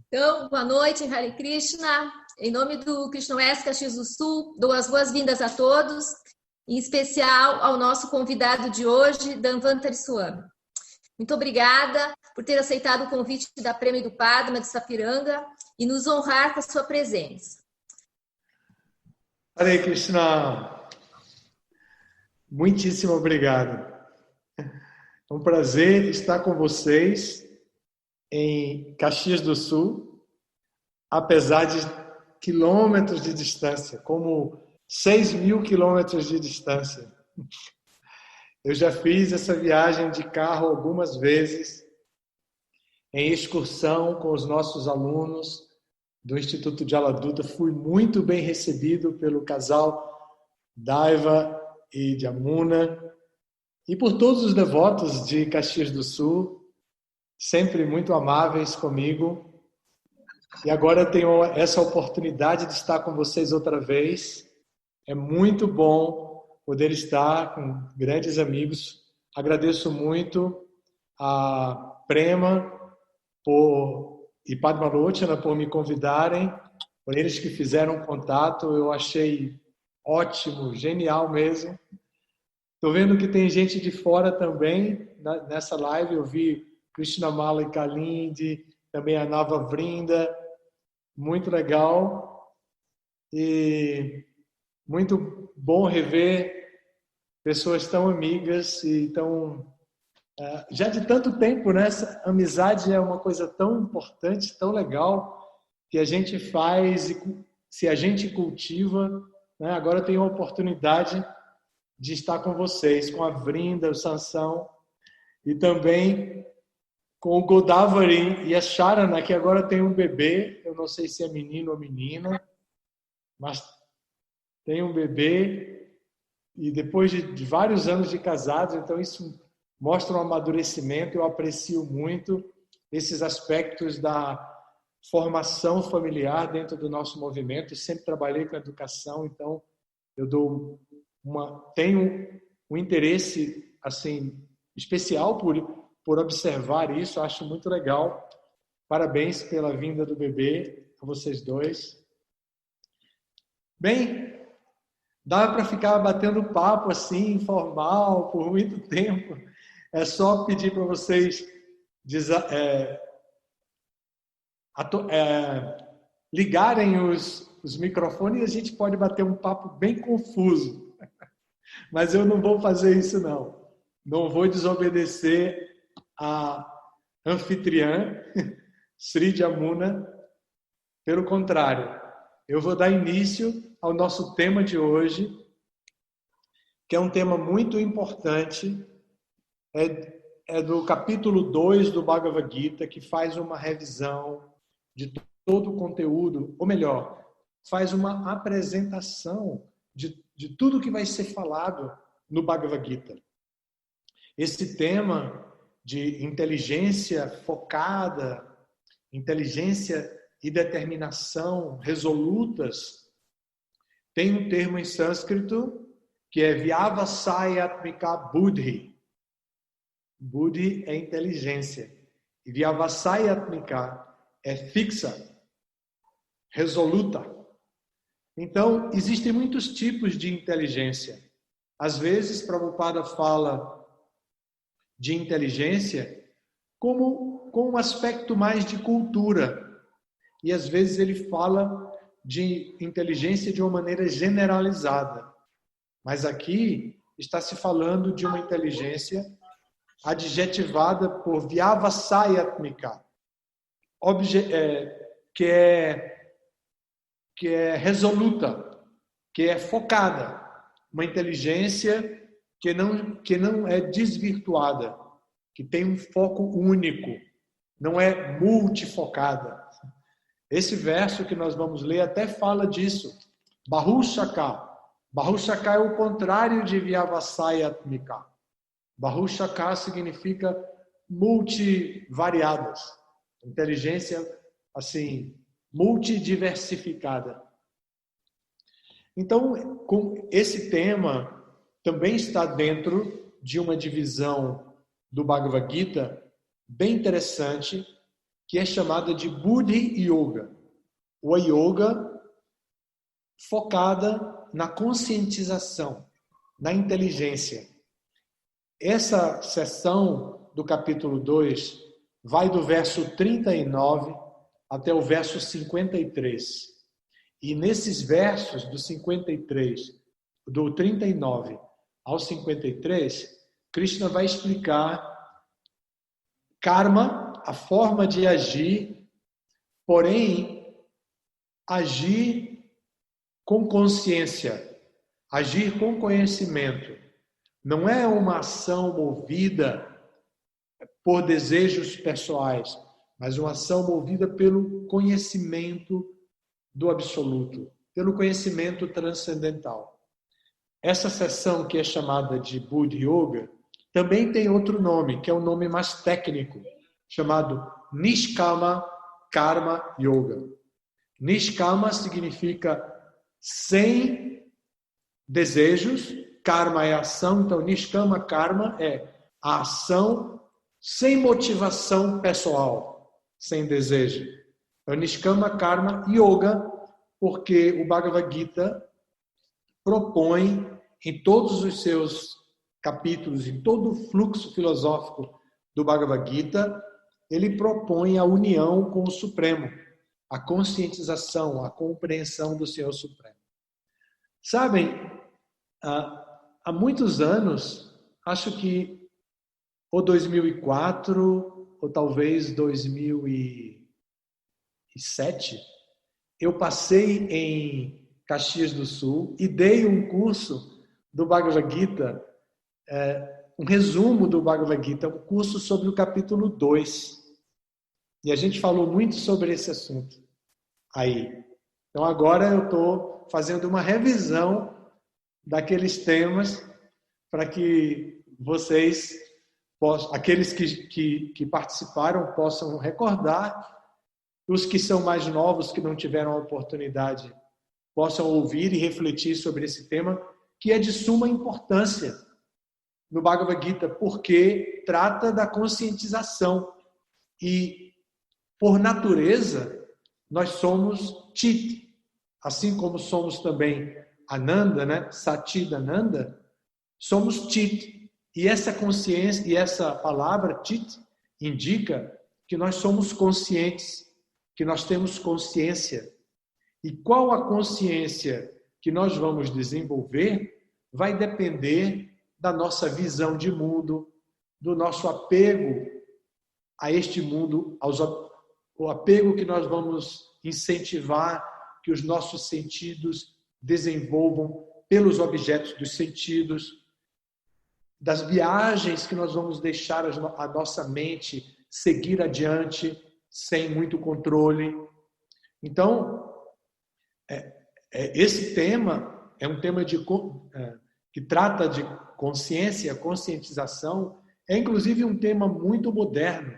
Então, boa noite, Hare Krishna. Em nome do Krishna Oeste Caxias do Sul, dou as boas-vindas a todos, em especial ao nosso convidado de hoje, Dhanvantari Swami. Muito obrigada por ter aceitado o convite da Prêmio do Padma de Sapiranga e nos honrar com a sua presença. Hare Krishna, muitíssimo obrigado. É um prazer estar com vocês em Caxias do Sul, apesar de quilômetros de distância, como 6.000 quilômetros de distância. Eu já fiz essa viagem de carro algumas vezes, em excursão com os nossos alunos do Instituto de Aladuta. Fui muito bem recebido pelo casal Daiva e Jamuna e por todos os devotos de Caxias do Sul, sempre muito amáveis comigo. E agora eu tenho essa oportunidade de estar com vocês outra vez. É muito bom poder estar com grandes amigos. Agradeço muito a Prema e Padma Lochana por me convidarem, por eles que fizeram contato. Eu achei ótimo, genial mesmo. Estou vendo que tem gente de fora também nessa live. Eu vi Krishnamala e Kalindi, também a Nava Vrinda. Muito legal. E muito bom rever pessoas tão amigas e tão... já de tanto tempo, né? Essa amizade é uma coisa tão importante, tão legal, que a gente faz e se a gente cultiva, né? Agora eu tenho a oportunidade de estar com vocês, com a Vrinda, o Sansão, e também com o Godavari e a Sharana, que agora tem um bebê. Eu não sei se é menino ou menina, mas tem um bebê. E depois de vários anos de casados, então isso mostra um amadurecimento. Eu aprecio muito esses aspectos da formação familiar dentro do nosso movimento. Eu sempre trabalhei com educação, então eu tenho um interesse assim especial por observar isso. Acho muito legal. Parabéns pela vinda do bebê, a vocês dois. Bem, dá para ficar batendo papo assim, informal, por muito tempo. É só pedir para vocês ligarem os microfones e a gente pode bater um papo bem confuso. Mas eu não vou fazer isso, não. Não vou desobedecer a anfitriã, Sri Jamuna. Pelo contrário, eu vou dar início ao nosso tema de hoje, que é um tema muito importante. É do capítulo 2 do Bhagavad Gita, que faz uma revisão de todo o conteúdo, ou melhor, faz uma apresentação de tudo que vai ser falado no Bhagavad Gita. Esse tema de inteligência focada, inteligência e determinação resolutas, tem um termo em sânscrito que é Vyavasayatmika Buddhi. Buddhi é inteligência. E Vyavasayatmika é fixa, resoluta. Então, existem muitos tipos de inteligência. Às vezes, Prabhupada fala de inteligência como com um aspecto mais de cultura. E às vezes ele fala de inteligência de uma maneira generalizada. Mas aqui está se falando de uma inteligência adjetivada por Vyavasayatmika, que é resoluta, que é focada. Uma inteligência que não é desvirtuada, que tem um foco único, não é multifocada. Esse verso que nós vamos ler até fala disso. Bahushaka. Bahushaka é o contrário de Vyavasayatmika. Bahushaka significa multivariadas. Inteligência, assim, multidiversificada. Então, com esse tema também está dentro de uma divisão do Bhagavad Gita bem interessante, que é chamada de Buddhi Yoga, ou a yoga focada na conscientização, na inteligência. Essa sessão do capítulo 2 vai do verso 39 até o verso 53. E nesses versos do 39 ao 53, Krishna vai explicar karma, a forma de agir, porém, agir com consciência, agir com conhecimento. Não é uma ação movida por desejos pessoais, mas uma ação movida pelo conhecimento do absoluto, pelo conhecimento transcendental. Essa sessão, que é chamada de Buddhi Yoga, também tem outro nome, que é um nome mais técnico, chamado Nishkama Karma Yoga. Nishkama significa sem desejos, karma é ação, então Nishkama Karma é a ação sem motivação pessoal, sem desejo. É o Nishkama Karma Yoga, porque o Bhagavad Gita propõe em todos os seus capítulos, em todo o fluxo filosófico do Bhagavad Gita, ele propõe a união com o Supremo, a conscientização, a compreensão do Senhor Supremo. Sabem, há muitos anos, acho que ou 2004, ou talvez 2007, eu passei em Caxias do Sul e dei um curso do Bhagavad Gita, um resumo do Bhagavad Gita, um curso sobre o capítulo 2. E a gente falou muito sobre esse assunto aí. Então agora eu estou fazendo uma revisão daqueles temas para que vocês, aqueles que participaram, possam recordar. Os que são mais novos, que não tiveram a oportunidade, possam ouvir e refletir sobre esse tema, que é de suma importância no Bhagavad Gita, porque trata da conscientização. E, por natureza, nós somos Chit. Assim como somos também Ananda, né? Satchidananda, somos Chit. E essa consciência, e essa palavra Chit, indica que nós somos conscientes, que nós temos consciência. E qual a consciência que nós vamos desenvolver vai depender da nossa visão de mundo, do nosso apego a este mundo, o apego que nós vamos incentivar que os nossos sentidos desenvolvam pelos objetos dos sentidos, das viagens que nós vamos deixar a nossa mente seguir adiante sem muito controle. Então, esse tema é um tema que trata de consciência, conscientização, é inclusive um tema muito moderno.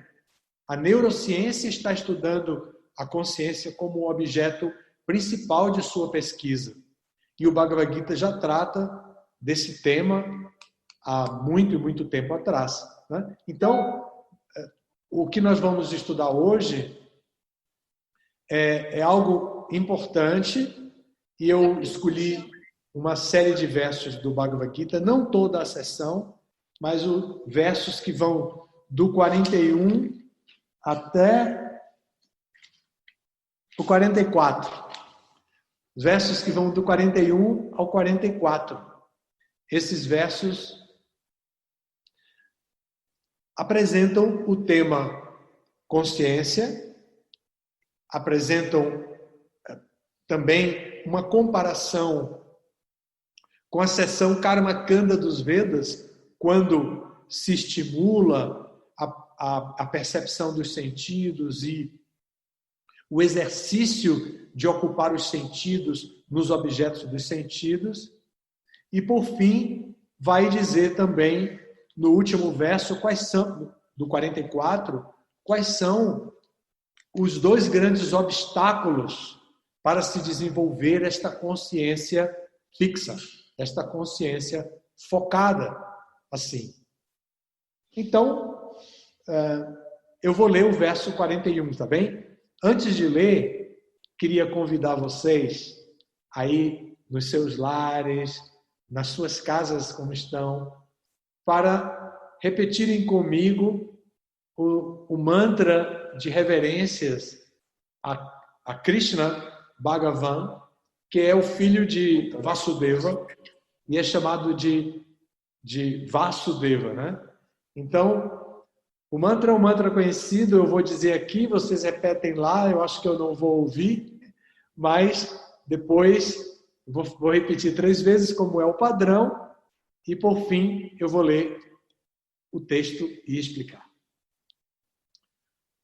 A neurociência está estudando a consciência como um objeto principal de sua pesquisa. E o Bhagavad Gita já trata desse tema há muito tempo atrás, né? Então, o que nós vamos estudar hoje é algo importante, e eu escolhi uma série de versos do Bhagavad Gita, não toda a sessão, mas os versos que vão do 41 até o 44. Os versos que vão do 41 ao 44. Esses versos apresentam o tema consciência, apresentam também uma comparação com a seção Karma Kanda dos Vedas, quando se estimula a percepção dos sentidos e o exercício de ocupar os sentidos nos objetos dos sentidos. E, por fim, vai dizer também, no último verso, do 44, quais são os dois grandes obstáculos para se desenvolver esta consciência fixa, esta consciência focada assim. Então, eu vou ler o verso 41, tá bem? Antes de ler, queria convidar vocês aí nos seus lares, nas suas casas como estão, para repetirem comigo o mantra de reverências a Krishna Bhagavan, que é o filho de Vasudeva e é chamado de Vasudeva, né? Então, o mantra é um mantra conhecido, eu vou dizer aqui, vocês repetem lá, eu acho que eu não vou ouvir, mas depois vou repetir 3 vezes como é o padrão e por fim eu vou ler o texto e explicar.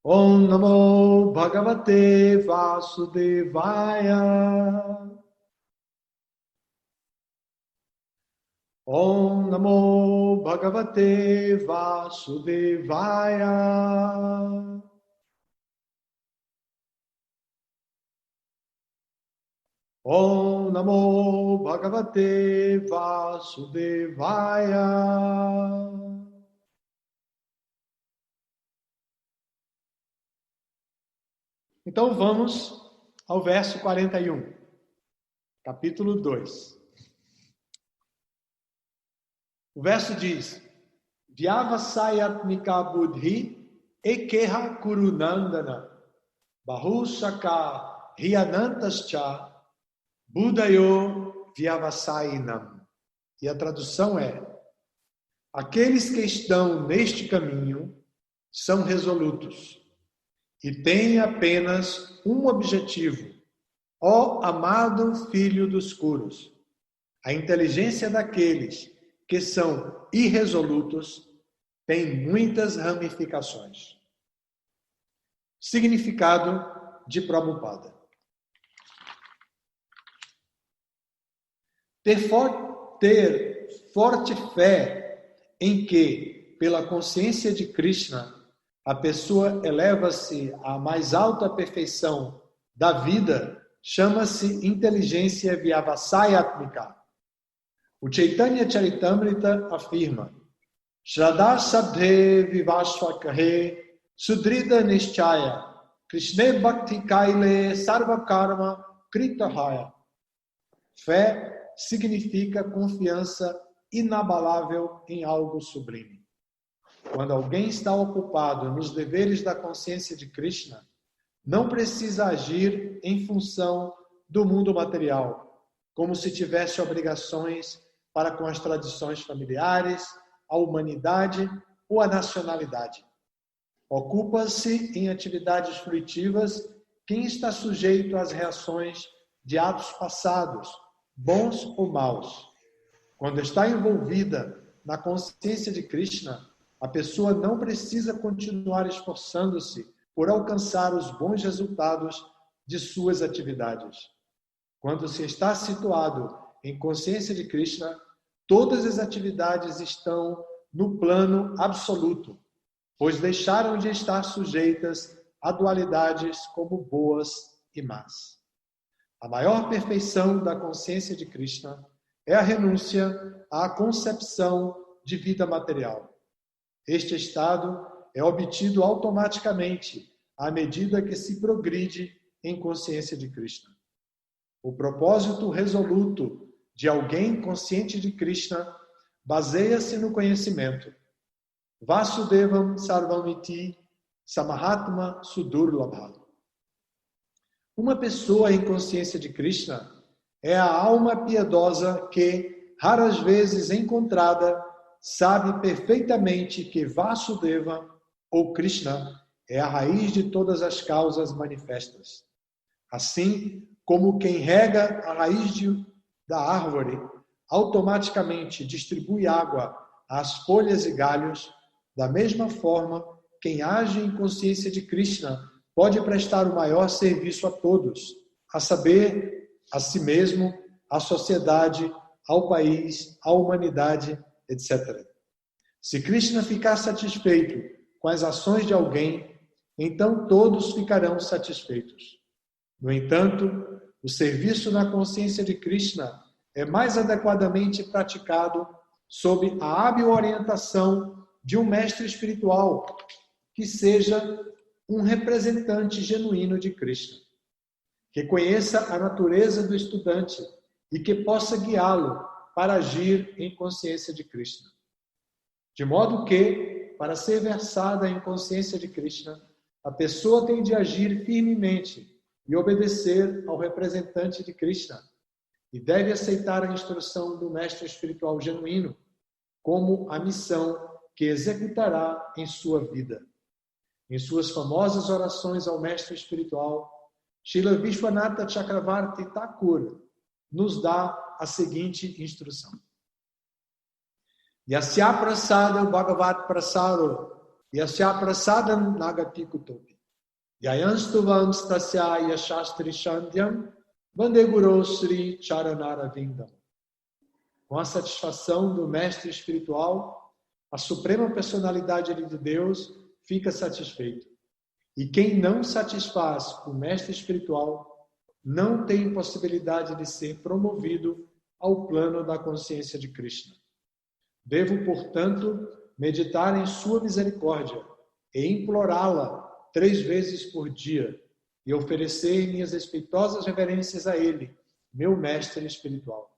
Om Namo Bhagavate Vasudevaya. Om Namo Bhagavate Vasudevaya. Om Namo Bhagavate Vasudevaya. Então vamos ao verso 41, capítulo 2. O verso diz: Vyavasayatmika buddhi ekeha kurunandana bahushaka hyanantascha buddhayo vyavasayinam. E a tradução é: aqueles que estão neste caminho são resolutos e têm apenas um objetivo, ó amado filho dos curos. A inteligência daqueles que são irresolutos tem muitas ramificações. Significado de Prabhupada. Ter forte fé em que, pela consciência de Krishna, a pessoa eleva-se à mais alta perfeição da vida, chama-se inteligência vyavasayatmika. O Chaitanya Charitamrita afirma: Shraddha Sabdhe Vivashvakahe Sudrida Nishchaya Krishne Bhakti Kaile Sarva Karma Kritahaya. Fé significa confiança inabalável em algo sublime. Quando alguém está ocupado nos deveres da consciência de Krishna, não precisa agir em função do mundo material, como se tivesse obrigações para com as tradições familiares, a humanidade ou a nacionalidade. Ocupa-se em atividades fruitivas quem está sujeito às reações de atos passados, bons ou maus. Quando está envolvida na consciência de Krishna, a pessoa não precisa continuar esforçando-se por alcançar os bons resultados de suas atividades. Quando se está situado em consciência de Krishna, todas as atividades estão no plano absoluto, pois deixaram de estar sujeitas a dualidades como boas e más. A maior perfeição da consciência de Krishna é a renúncia à concepção de vida material. Este estado é obtido automaticamente à medida que se progride em consciência de Krishna. O propósito resoluto de alguém consciente de Krishna baseia-se no conhecimento. Vasudevam sarvamiti samahatma sudurlabha. Uma pessoa em consciência de Krishna é a alma piedosa que, raras vezes encontrada, sabe perfeitamente que Vasudeva, ou Krishna, é a raiz de todas as causas manifestas. Assim como quem rega a raiz da árvore automaticamente distribui água às folhas e galhos, da mesma forma, quem age em consciência de Krishna pode prestar o maior serviço a todos, a saber, a si mesmo, à sociedade, ao país, à humanidade, etc. Se Krishna ficar satisfeito com as ações de alguém, então todos ficarão satisfeitos. No entanto, o serviço na consciência de Krishna é mais adequadamente praticado sob a hábil orientação de um mestre espiritual, que seja um representante genuíno de Krishna, que conheça a natureza do estudante e que possa guiá-lo para agir em consciência de Krishna. De modo que, para ser versada em consciência de Krishna, a pessoa tem de agir firmemente e obedecer ao representante de Krishna, e deve aceitar a instrução do mestre espiritual genuíno como a missão que executará em sua vida. Em suas famosas orações ao mestre espiritual, Srila Vishwanatha Chakravarti Thakur nos dá a seguinte instrução. Yasya prasada bhagavat prasado, yasya prasadam nagati kutopi, yayanstuvam stasya yashastri shandyam, vande guru sri charanara vindam. Com a satisfação do mestre espiritual, a suprema personalidade de Deus fica satisfeito. E quem não satisfaz o mestre espiritual não tem possibilidade de ser promovido ao plano da consciência de Krishna. Devo, portanto, meditar em sua misericórdia e implorá-la 3 vezes por dia e oferecer minhas respeitosas reverências a ele, meu mestre espiritual.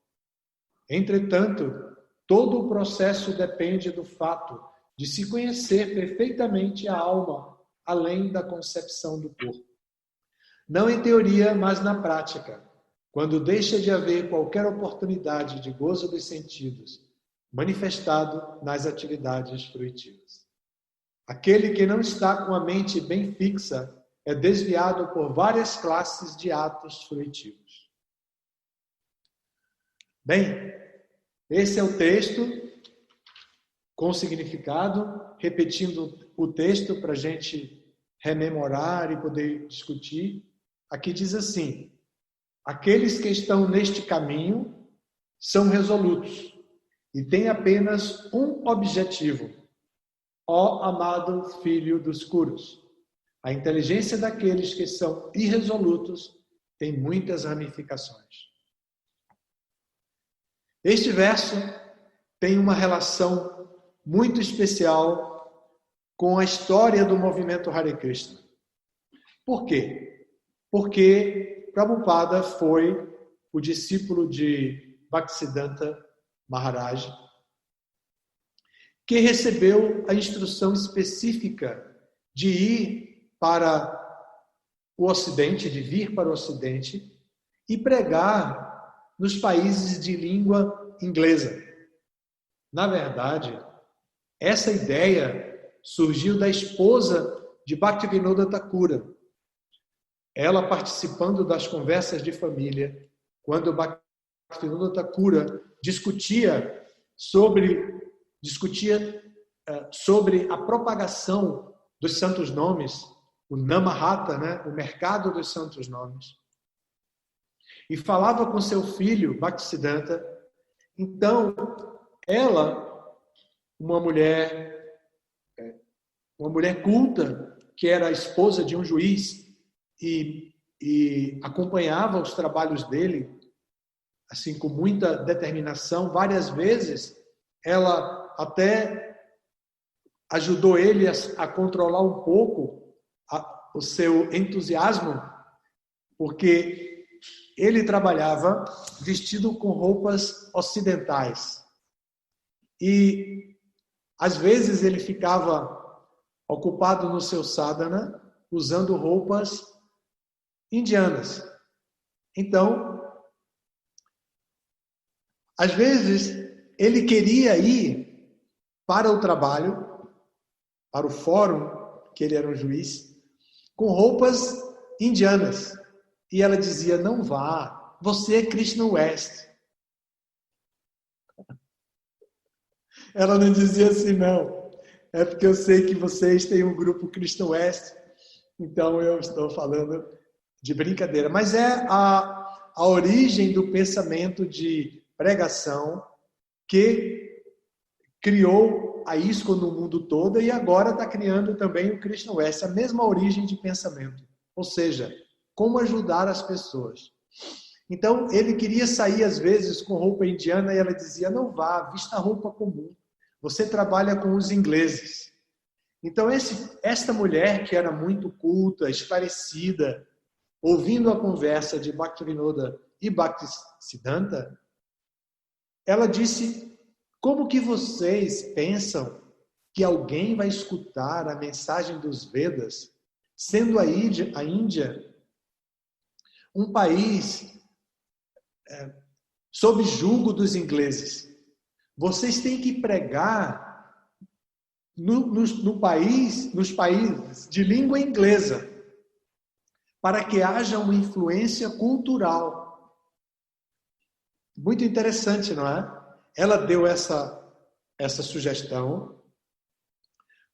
Entretanto, todo o processo depende do fato de se conhecer perfeitamente a alma, além da concepção do corpo. Não em teoria, mas na prática, quando deixa de haver qualquer oportunidade de gozo dos sentidos, manifestado nas atividades fruitivas. Aquele que não está com a mente bem fixa é desviado por várias classes de atos fruitivos. Bem, esse é o texto com significado, repetindo o texto para a gente rememorar e poder discutir. Aqui diz assim: aqueles que estão neste caminho são resolutos e têm apenas um objetivo. Ó amado filho dos Kurus, a inteligência daqueles que são irresolutos tem muitas ramificações. Este verso tem uma relação muito especial com a história do movimento Hare Krishna. Por quê? Porque Prabhupada foi o discípulo de Bhaktisiddhanta Maharaj, que recebeu a instrução específica de ir para o Ocidente, de vir para o Ocidente e pregar nos países de língua inglesa. Na verdade, essa ideia surgiu da esposa de Bhaktivinoda Thakura. Ela participando das conversas de família, quando Bhaktivinoda Thakura discutia sobre a propagação dos santos nomes, o Namahata, né? O mercado dos santos nomes. E falava com seu filho, Bhaktisiddhanta. Então, ela, uma mulher culta, que era a esposa de um juiz e acompanhava os trabalhos dele, assim, com muita determinação. Várias vezes, ela até ajudou ele a controlar um pouco o seu entusiasmo, porque ele trabalhava vestido com roupas ocidentais. E, às vezes, ele ficava ocupado no seu sadhana, usando roupas indianas. Então, às vezes, ele queria ir para o trabalho, para o fórum, que ele era um juiz, com roupas indianas. E ela dizia: não vá, você é Krishna West. Ela não dizia assim: não, é porque eu sei que vocês têm um grupo Krishna West, então eu estou falando de brincadeira. Mas é a origem do pensamento de pregação que criou a ISKCON no mundo todo e agora está criando também o Krishna West, a mesma origem de pensamento. Ou seja, como ajudar as pessoas. Então, ele queria sair às vezes com roupa indiana e ela dizia: não vá, vista roupa comum. Você trabalha com os ingleses. Então, esta mulher, que era muito culta, esclarecida, ouvindo a conversa de Bhaktivinoda e Bhaktisiddhanta, ela disse: como que vocês pensam que alguém vai escutar a mensagem dos Vedas, sendo a Índia um país sob julgo dos ingleses? Vocês têm que pregar nos países de língua inglesa, para que haja uma influência cultural. Muito interessante, não é? Ela deu essa sugestão.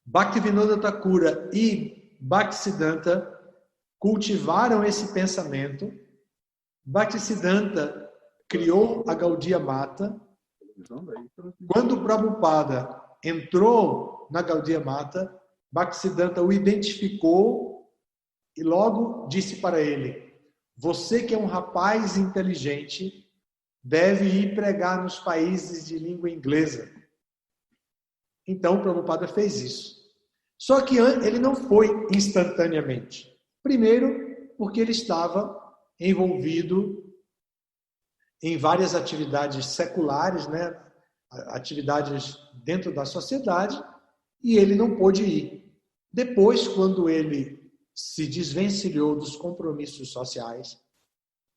Bhaktivinoda Thakura e Bhaktisiddhanta cultivaram esse pensamento. Bhaktisiddhanta criou a Gaudiya Mata. Quando Prabhupada entrou na Gaudiya Mata, Bhaktisiddhanta o identificou e logo disse para ele: você que é um rapaz inteligente, deve ir pregar nos países de língua inglesa. Então, Prabhupada fez isso. Só que ele não foi instantaneamente. Primeiro, porque ele estava envolvido em várias atividades seculares, né? Atividades dentro da sociedade, e ele não pôde ir. Depois, quando ele se desvencilhou dos compromissos sociais,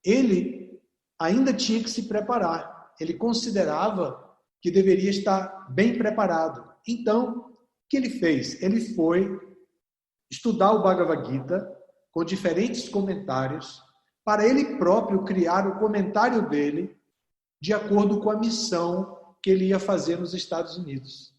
ele ainda tinha que se preparar. Ele considerava que deveria estar bem preparado. Então, o que ele fez? Ele foi estudar o Bhagavad Gita com diferentes comentários, para ele próprio criar o comentário dele de acordo com a missão que ele ia fazer nos Estados Unidos.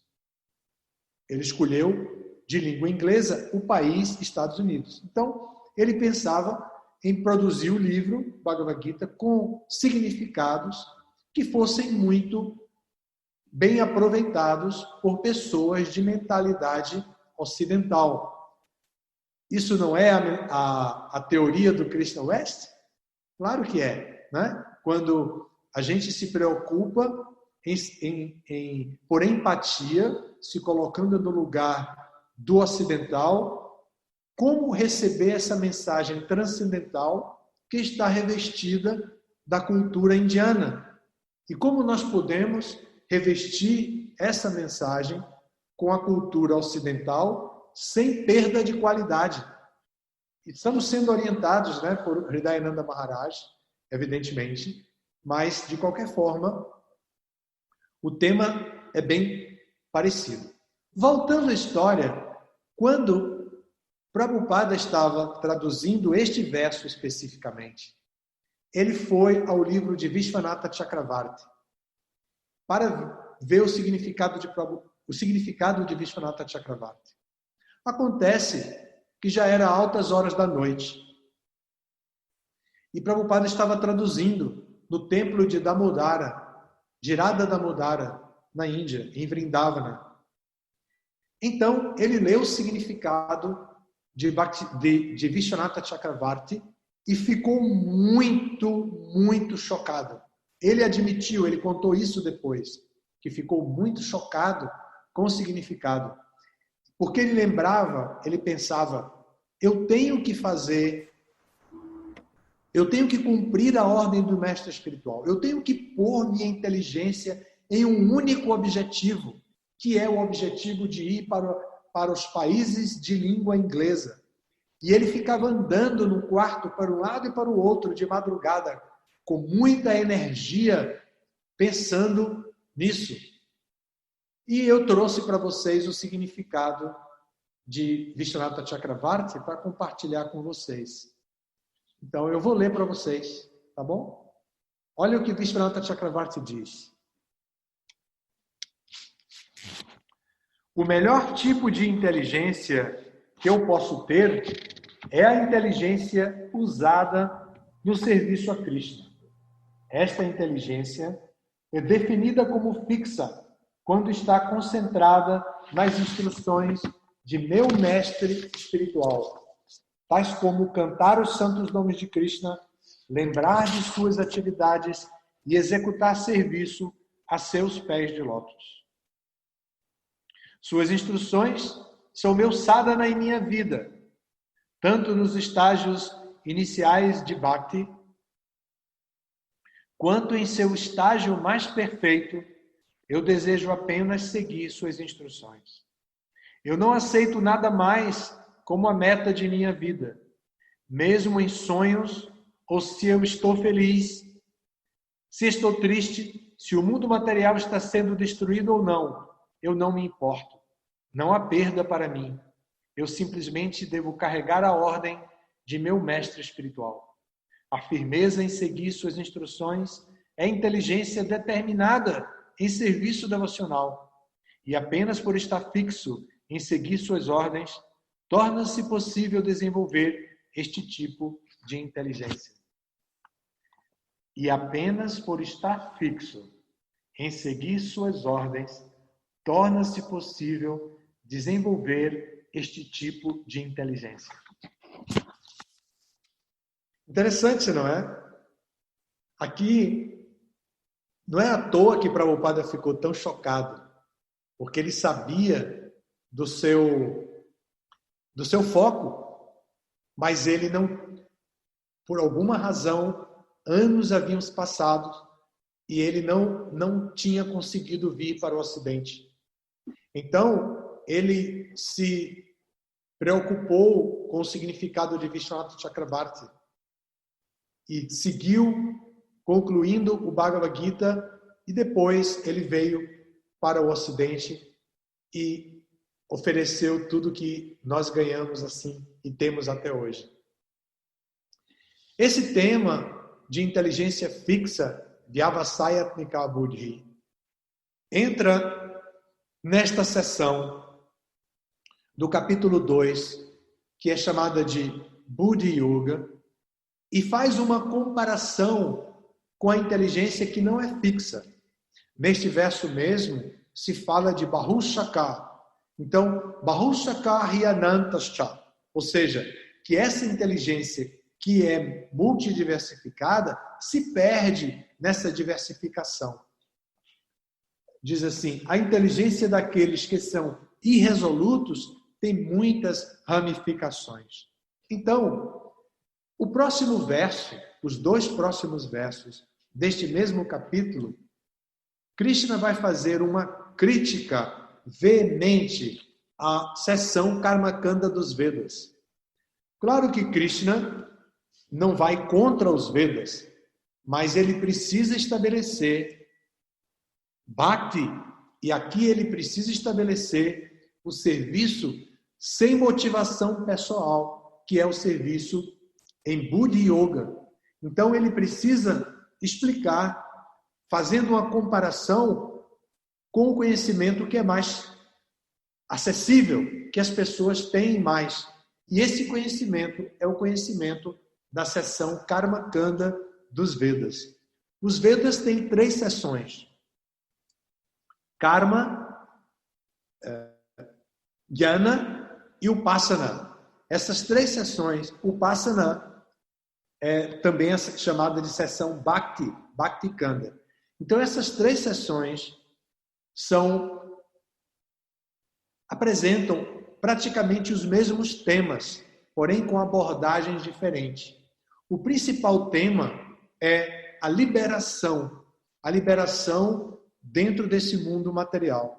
Ele escolheu, de língua inglesa, o país Estados Unidos. Então, ele pensava em produzir o livro Bhagavad Gita com significados que fossem muito bem aproveitados por pessoas de mentalidade ocidental. Isso não é a teoria do Krishna West? Claro que é, né? Quando a gente se preocupa por empatia, se colocando no lugar do ocidental, como receber essa mensagem transcendental que está revestida da cultura indiana? E como nós podemos revestir essa mensagem com a cultura ocidental sem perda de qualidade? Estamos sendo orientados, né, por Hridayananda Maharaj, evidentemente, mas, de qualquer forma, o tema é bem parecido. Voltando à história, quando Prabhupada estava traduzindo este verso especificamente, ele foi ao livro de Vishwanatha Chakravarti para ver o significado de Vishwanatha Chakravarti. Acontece que já era altas horas da noite e Prabhupada estava traduzindo no templo de Damodara, de Radha Damodara, na Índia, em Vrindavana. Então, ele leu o significado de Vishwanatha Chakravarti e ficou muito, muito chocado. Ele admitiu, ele contou isso depois, que ficou muito chocado com o significado. Porque ele lembrava, ele pensava, eu tenho que cumprir a ordem do mestre espiritual. Eu tenho que pôr minha inteligência em um único objetivo, que é o objetivo de ir para os países de língua inglesa. E ele ficava andando no quarto para um lado e para o outro de madrugada, com muita energia, pensando nisso. E eu trouxe para vocês o significado de Vishwanatha Chakravarti para compartilhar com vocês. Então, eu vou ler para vocês, tá bom? Olha o que Vishwanatha Chakravarti diz. O melhor tipo de inteligência que eu posso ter é a inteligência usada no serviço a Krishna. Esta inteligência é definida como fixa quando está concentrada nas instruções de meu mestre espiritual, tais como cantar os santos nomes de Krishna, lembrar de suas atividades e executar serviço a seus pés de lótus. Suas instruções são meu sadhana em minha vida, tanto nos estágios iniciais de Bhakti, quanto em seu estágio mais perfeito. Eu desejo apenas seguir suas instruções. Eu não aceito nada mais como a meta de minha vida, mesmo em sonhos, ou se eu estou feliz, se estou triste, se o mundo material está sendo destruído ou não, eu não me importo. Não há perda para mim. Eu simplesmente devo carregar a ordem de meu mestre espiritual. A firmeza em seguir suas instruções é inteligência determinada em serviço devocional. E apenas por estar fixo em seguir suas ordens, torna-se possível desenvolver este tipo de inteligência. E apenas por estar fixo em seguir suas ordens, torna-se possível desenvolver este tipo de inteligência. Interessante, não é? Aqui, não é à toa que Prabhupada ficou tão chocado, porque ele sabia do seu foco, mas ele não, por alguma razão, anos haviam se passado e ele não tinha conseguido vir para o Ocidente. Então, ele se preocupou com o significado de Vishwanath Chakrabarti e seguiu, concluindo o Bhagavad Gita, e depois ele veio para o Ocidente e ofereceu tudo que nós ganhamos assim e temos até hoje. Esse tema de inteligência fixa, Vyavasayatmika Buddhi, entra nesta seção do capítulo 2, que é chamada de Buddhi Yoga, e faz uma comparação com a inteligência que não é fixa. Neste verso mesmo, se fala de Bahushaka. Então, Bahushaka Hyanantascha, ou seja, que essa inteligência que é multidiversificada se perde nessa diversificação. Diz assim, a inteligência daqueles que são irresolutos tem muitas ramificações. Então, o próximo verso, os dois próximos versos deste mesmo capítulo, Krishna vai fazer uma crítica veemente à seção Karmakanda dos Vedas. Claro que Krishna não vai contra os Vedas, mas ele precisa estabelecer Bhakti, e aqui ele precisa estabelecer o serviço sem motivação pessoal, que é o serviço em Buddhi Yoga. Então ele precisa explicar, fazendo uma comparação com o conhecimento que é mais acessível, que as pessoas têm mais. E esse conhecimento é o conhecimento da seção Karmakanda dos Vedas. Os Vedas têm 3 seções: Karma, Jnana e Upasana. Essas 3 seções, Upasana também é chamada de seção Bhakti, Bhakti Kanda. Então essas 3 seções apresentam praticamente os mesmos temas, porém com abordagens diferentes. O principal tema é a liberação dentro desse mundo material.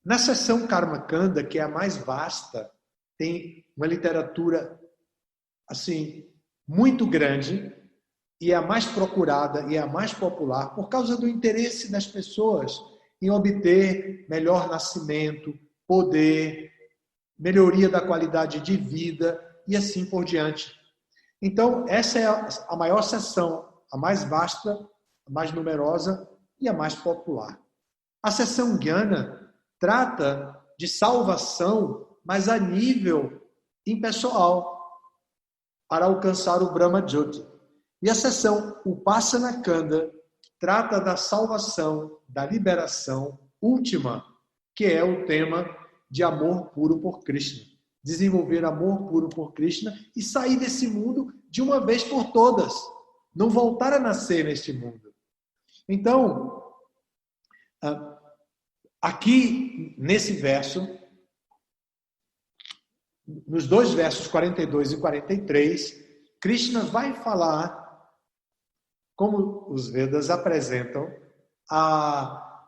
Na seção Karmakanda, que é a mais vasta, tem uma literatura assim muito grande e é a mais procurada e é a mais popular por causa do interesse das pessoas em obter melhor nascimento, poder, melhoria da qualidade de vida e assim por diante. Então, essa é a maior seção, a mais vasta, a mais numerosa e a mais popular. A seção Jnana trata de salvação, mas a nível impessoal, para alcançar o Brahma Jyoti. E a seção Upasana Kanda trata da salvação, da liberação última, que é o tema de amor puro por Krishna. Desenvolver amor puro por Krishna e sair desse mundo de uma vez por todas. Não voltar a nascer neste mundo. Então, aqui nesse verso, nos dois versos 42 e 43, Krishna vai falar como os Vedas apresentam a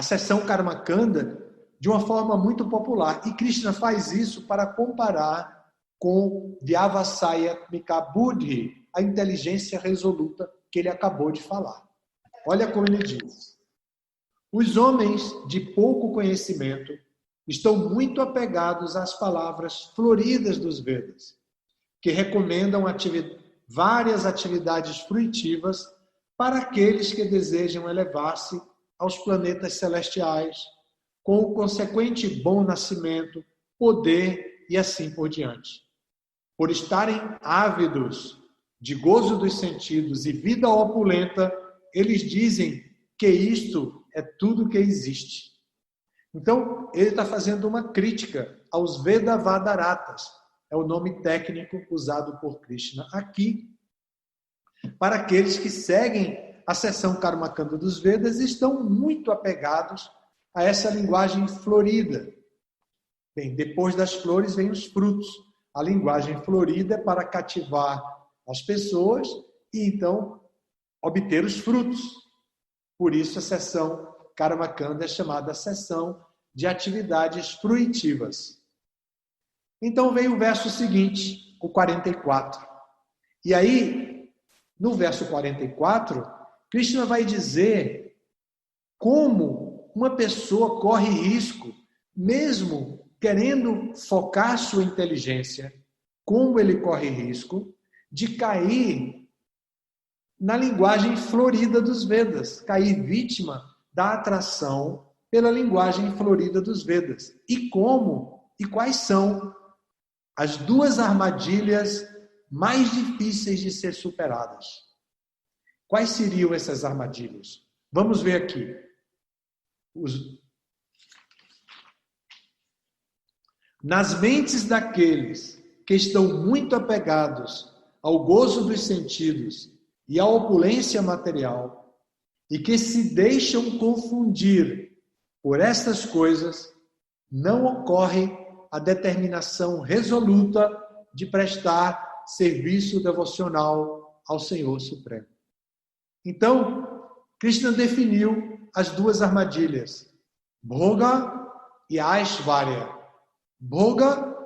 seção Karmakanda de uma forma muito popular. E Krishna faz isso para comparar com Vyavasayatmika Buddhi, a inteligência resoluta que ele acabou de falar. Olha como ele diz. Os homens de pouco conhecimento estão muito apegados às palavras floridas dos Vedas, que recomendam várias atividades fruitivas para aqueles que desejam elevar-se aos planetas celestiais, com o consequente bom nascimento, poder e assim por diante. Por estarem ávidos de gozo dos sentidos e vida opulenta, eles dizem que isto é tudo que existe. Então, ele está fazendo uma crítica aos Vedavadaratas, é o nome técnico usado por Krishna aqui, para aqueles que seguem a seção Karmakanda dos Vedas e estão muito apegados a essa linguagem florida. Bem, depois das flores vem os frutos. A linguagem florida é para cativar as pessoas e então obter os frutos. Por isso a seção Karmakanda é chamada seção de atividades fruitivas. Então vem o verso seguinte, o 44. E aí, no verso 44, Krishna vai dizer como uma pessoa corre risco, mesmo querendo focar sua inteligência, como ele corre risco de cair na linguagem florida dos Vedas, cair vítima da atração pela linguagem florida dos Vedas. E como e quais são as duas armadilhas mais difíceis de ser superadas? Quais seriam essas armadilhas? Vamos ver aqui. Nas mentes daqueles que estão muito apegados ao gozo dos sentidos e à opulência material e que se deixam confundir por estas coisas, não ocorre a determinação resoluta de prestar serviço devocional ao Senhor Supremo. Então, Krishna definiu as duas armadilhas, Bhoga e Aishvarya. Bhoga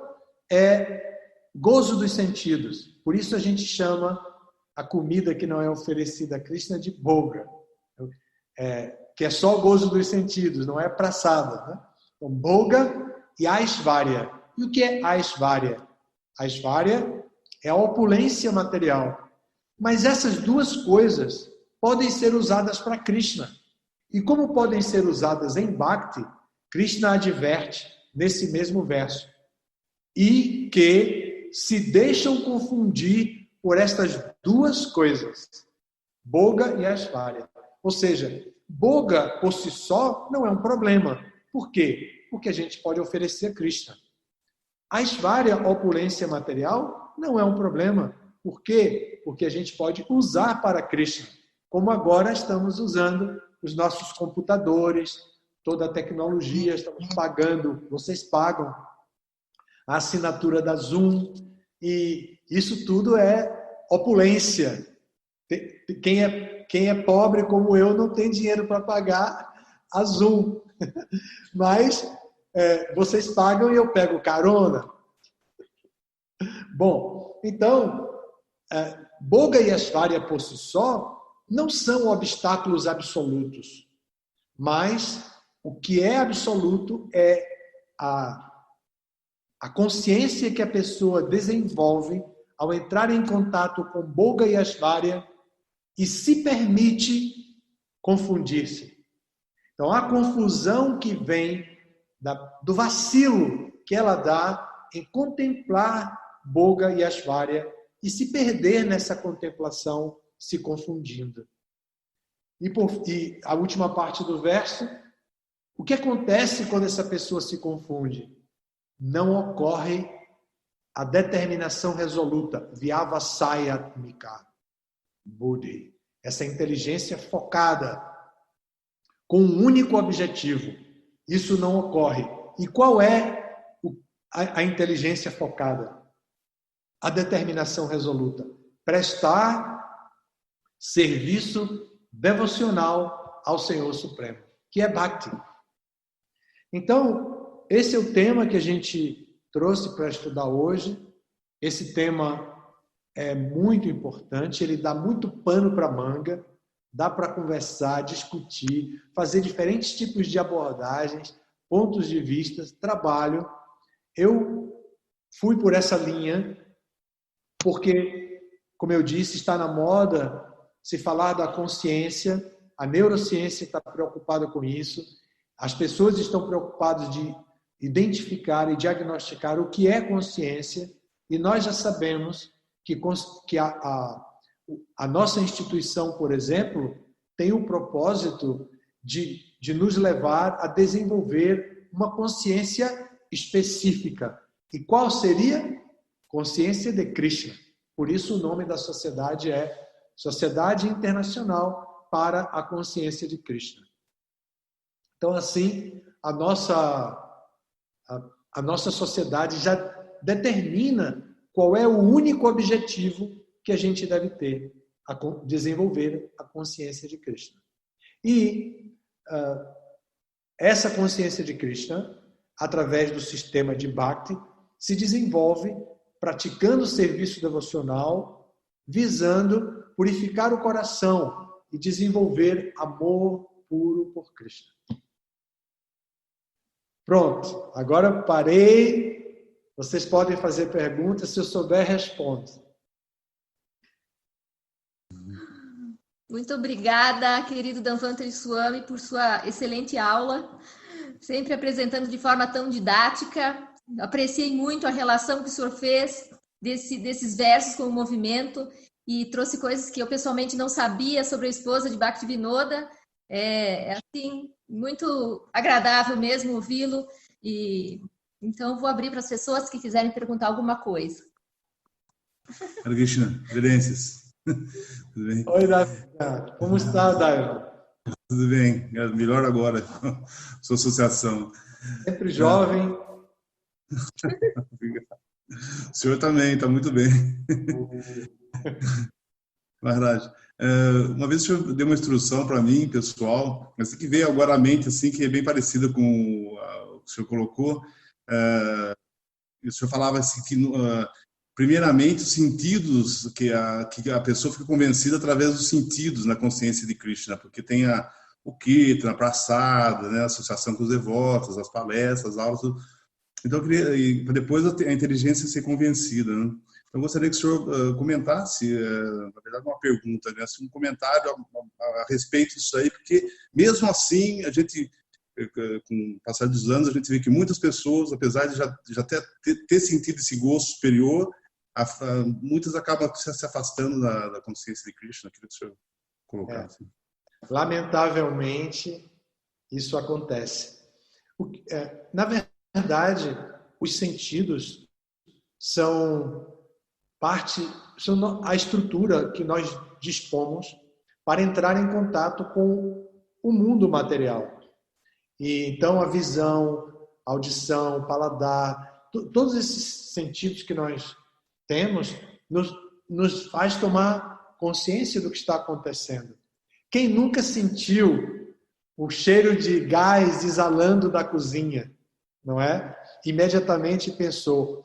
é gozo dos sentidos, por isso a gente chama a comida que não é oferecida a Krishna de Bhoga, que é só gozo dos sentidos, não é praçada. Né? Então, Bhoga e Aishvarya. E o que é Aishvarya? Aishvarya é a opulência material. Mas essas duas coisas podem ser usadas para Krishna. E como podem ser usadas em Bhakti, Krishna adverte nesse mesmo verso. E que se deixam confundir por estas duas coisas, Bhoga e Aishvarya. Ou seja, Bhoga por si só não é um problema. Por quê? Porque a gente pode oferecer a Krishna. Aishvarya, opulência material, não é um problema. Por quê? Porque a gente pode usar para Krishna. Como agora estamos usando os nossos computadores, toda a tecnologia, estamos pagando, vocês pagam a assinatura da Zoom, e isso tudo é opulência. Quem é pobre como eu não tem dinheiro para pagar a Zoom, mas vocês pagam e eu pego carona. Bom, então, Bhoga e Aishvarya por si só não são obstáculos absolutos, mas o que é absoluto é a consciência que a pessoa desenvolve ao entrar em contato com Bhoga e Aishvarya e se permite confundir-se. Então, a confusão que vem do vacilo que ela dá em contemplar Bhoga e Aishvarya e se perder nessa contemplação, se confundindo. E a última parte do verso, o que acontece quando essa pessoa se confunde? Não ocorre a determinação resoluta, Vyavasayatmika Buddhi, essa inteligência focada com um único objetivo. Isso não ocorre. E qual é a inteligência focada, a determinação resoluta, prestar serviço devocional ao Senhor Supremo, que é Bhakti. Então, esse é o tema que a gente trouxe para estudar hoje. Esse tema é muito importante, ele dá muito pano para manga, dá para conversar, discutir, fazer diferentes tipos de abordagens, pontos de vista, trabalho. Eu fui por essa linha porque, como eu disse, está na moda se falar da consciência, a neurociência está preocupada com isso, as pessoas estão preocupadas de identificar e diagnosticar o que é consciência, e nós já sabemos que a nossa instituição, por exemplo, tem o propósito de nos levar a desenvolver uma consciência específica. E qual seria? Consciência de Krishna. Por isso o nome da sociedade é Sociedade Internacional para a Consciência de Krishna. Então, assim, a nossa sociedade já determina qual é o único objetivo que a gente deve ter, desenvolver a consciência de Krishna. E essa consciência de Krishna, através do sistema de Bhakti, se desenvolve praticando o serviço devocional, visando purificar o coração e desenvolver amor puro por Krishna. Pronto, agora parei. Vocês podem fazer perguntas, se eu souber, respondo. Muito obrigada, querido Danvantari Swami, por sua excelente aula, sempre apresentando de forma tão didática. Apreciei muito a relação que o senhor fez desses versos com o movimento e trouxe coisas que eu pessoalmente não sabia sobre a esposa de Bhaktivinoda. É assim, muito agradável mesmo ouvi-lo. E então vou abrir para as pessoas que quiserem perguntar alguma coisa. Hare Krishna, reverências. Tudo bem? Oi, Davi. Como está, Davi? Tudo bem, melhor agora, sua associação. Sempre jovem. Obrigado. O senhor também, está muito bem. Verdade. Uma vez o senhor deu uma instrução para mim, pessoal, mas que veio agora à mente, assim, que é bem parecida com o que o senhor colocou. O senhor falava assim que, primeiramente, os sentidos, que a pessoa fica convencida através dos sentidos na consciência de Krishna, porque tem o Kirtana, a praçada, né, a associação com os devotos, as palestras, as aulas. Então, eu queria, depois a inteligência ser convencida, né? Então, eu gostaria que o senhor comentasse, na verdade, uma pergunta, né? Um comentário a respeito disso aí, porque, mesmo assim, a gente, com o passar dos anos, a gente vê que muitas pessoas, apesar de já ter sentido esse gosto superior, muitas acabam se afastando da consciência de Krishna. Queria que o senhor colocasse. Lamentavelmente, isso acontece. Na verdade, os sentidos são a estrutura que nós dispomos para entrar em contato com o mundo material. E então a visão, a audição, o paladar, todos esses sentidos que nós temos nos faz tomar consciência do que está acontecendo. Quem nunca sentiu o cheiro de gás exalando da cozinha, não é? Imediatamente pensou,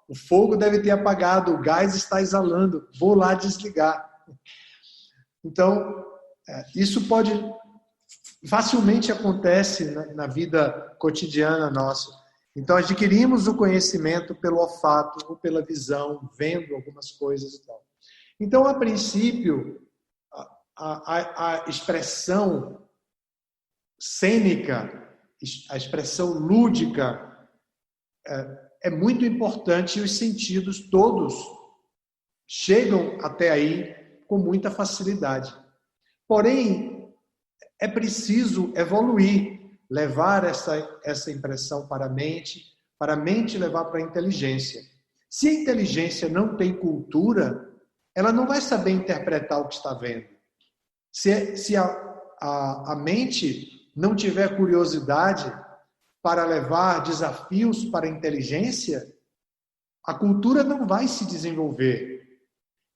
o fogo deve ter apagado, o gás está exalando, vou lá desligar. Então, isso facilmente acontece na vida cotidiana nossa. Então, adquirimos o conhecimento pelo olfato ou pela visão, vendo algumas coisas e tal. Então, a princípio, a expressão cênica, a expressão lúdica é muito importante e os sentidos todos chegam até aí com muita facilidade. Porém, é preciso evoluir, levar essa impressão para a mente levar para a inteligência. Se a inteligência não tem cultura, ela não vai saber interpretar o que está vendo. Se a mente não tiver curiosidade, para levar desafios para a inteligência, a cultura não vai se desenvolver.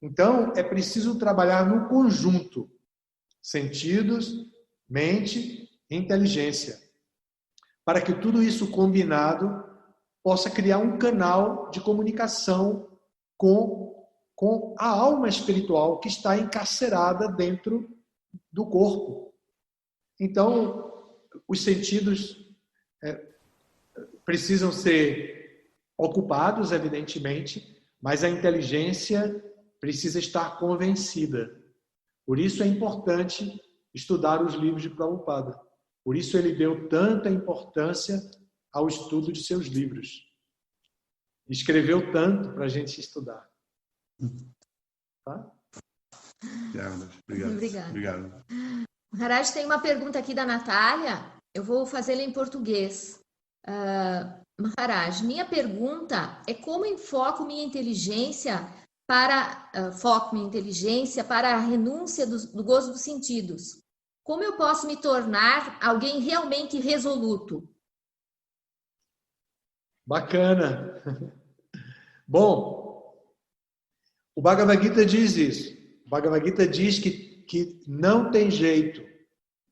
Então, é preciso trabalhar no conjunto: sentidos, mente e inteligência, para que tudo isso combinado possa criar um canal de comunicação com a alma espiritual que está encarcerada dentro do corpo. Então, os sentidos precisam ser ocupados, evidentemente, mas a inteligência precisa estar convencida. Por isso é importante estudar os livros de Prabhupada. Por isso ele deu tanta importância ao estudo de seus livros. Escreveu tanto para a gente estudar. Tá? Obrigado. Maharaj, tem uma pergunta aqui da Natália. Eu vou fazê-la em português. Maharaj, minha pergunta é como enfoco minha inteligência para a renúncia do gozo dos sentidos. Como eu posso me tornar alguém realmente resoluto? Bacana. Bom, o Bhagavad Gita diz isso. O Bhagavad Gita diz que não tem jeito.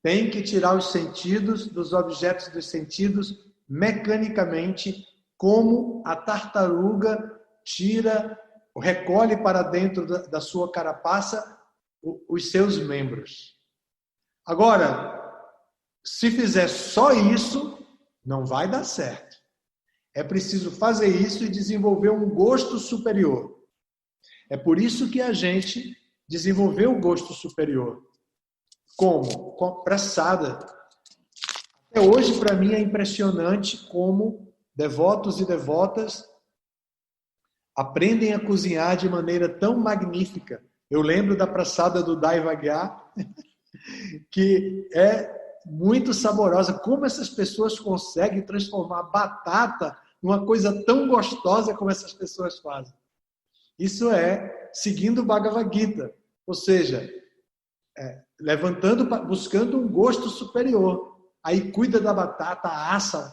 Tem que tirar os sentidos dos objetos dos sentidos mecanicamente, como a tartaruga recolhe para dentro da sua carapaça os seus membros. Agora, se fizer só isso, não vai dar certo. É preciso fazer isso e desenvolver um gosto superior. É por isso que a gente desenvolveu o gosto superior. Como? Com pressada. Até hoje, para mim, é impressionante como devotos e devotas aprendem a cozinhar de maneira tão magnífica. Eu lembro da praçada do Daivagyā, que é muito saborosa. Como essas pessoas conseguem transformar batata numa coisa tão gostosa como essas pessoas fazem? Isso seguindo o Bhagavad Gita, ou seja, buscando um gosto superior. Aí cuida da batata, assa,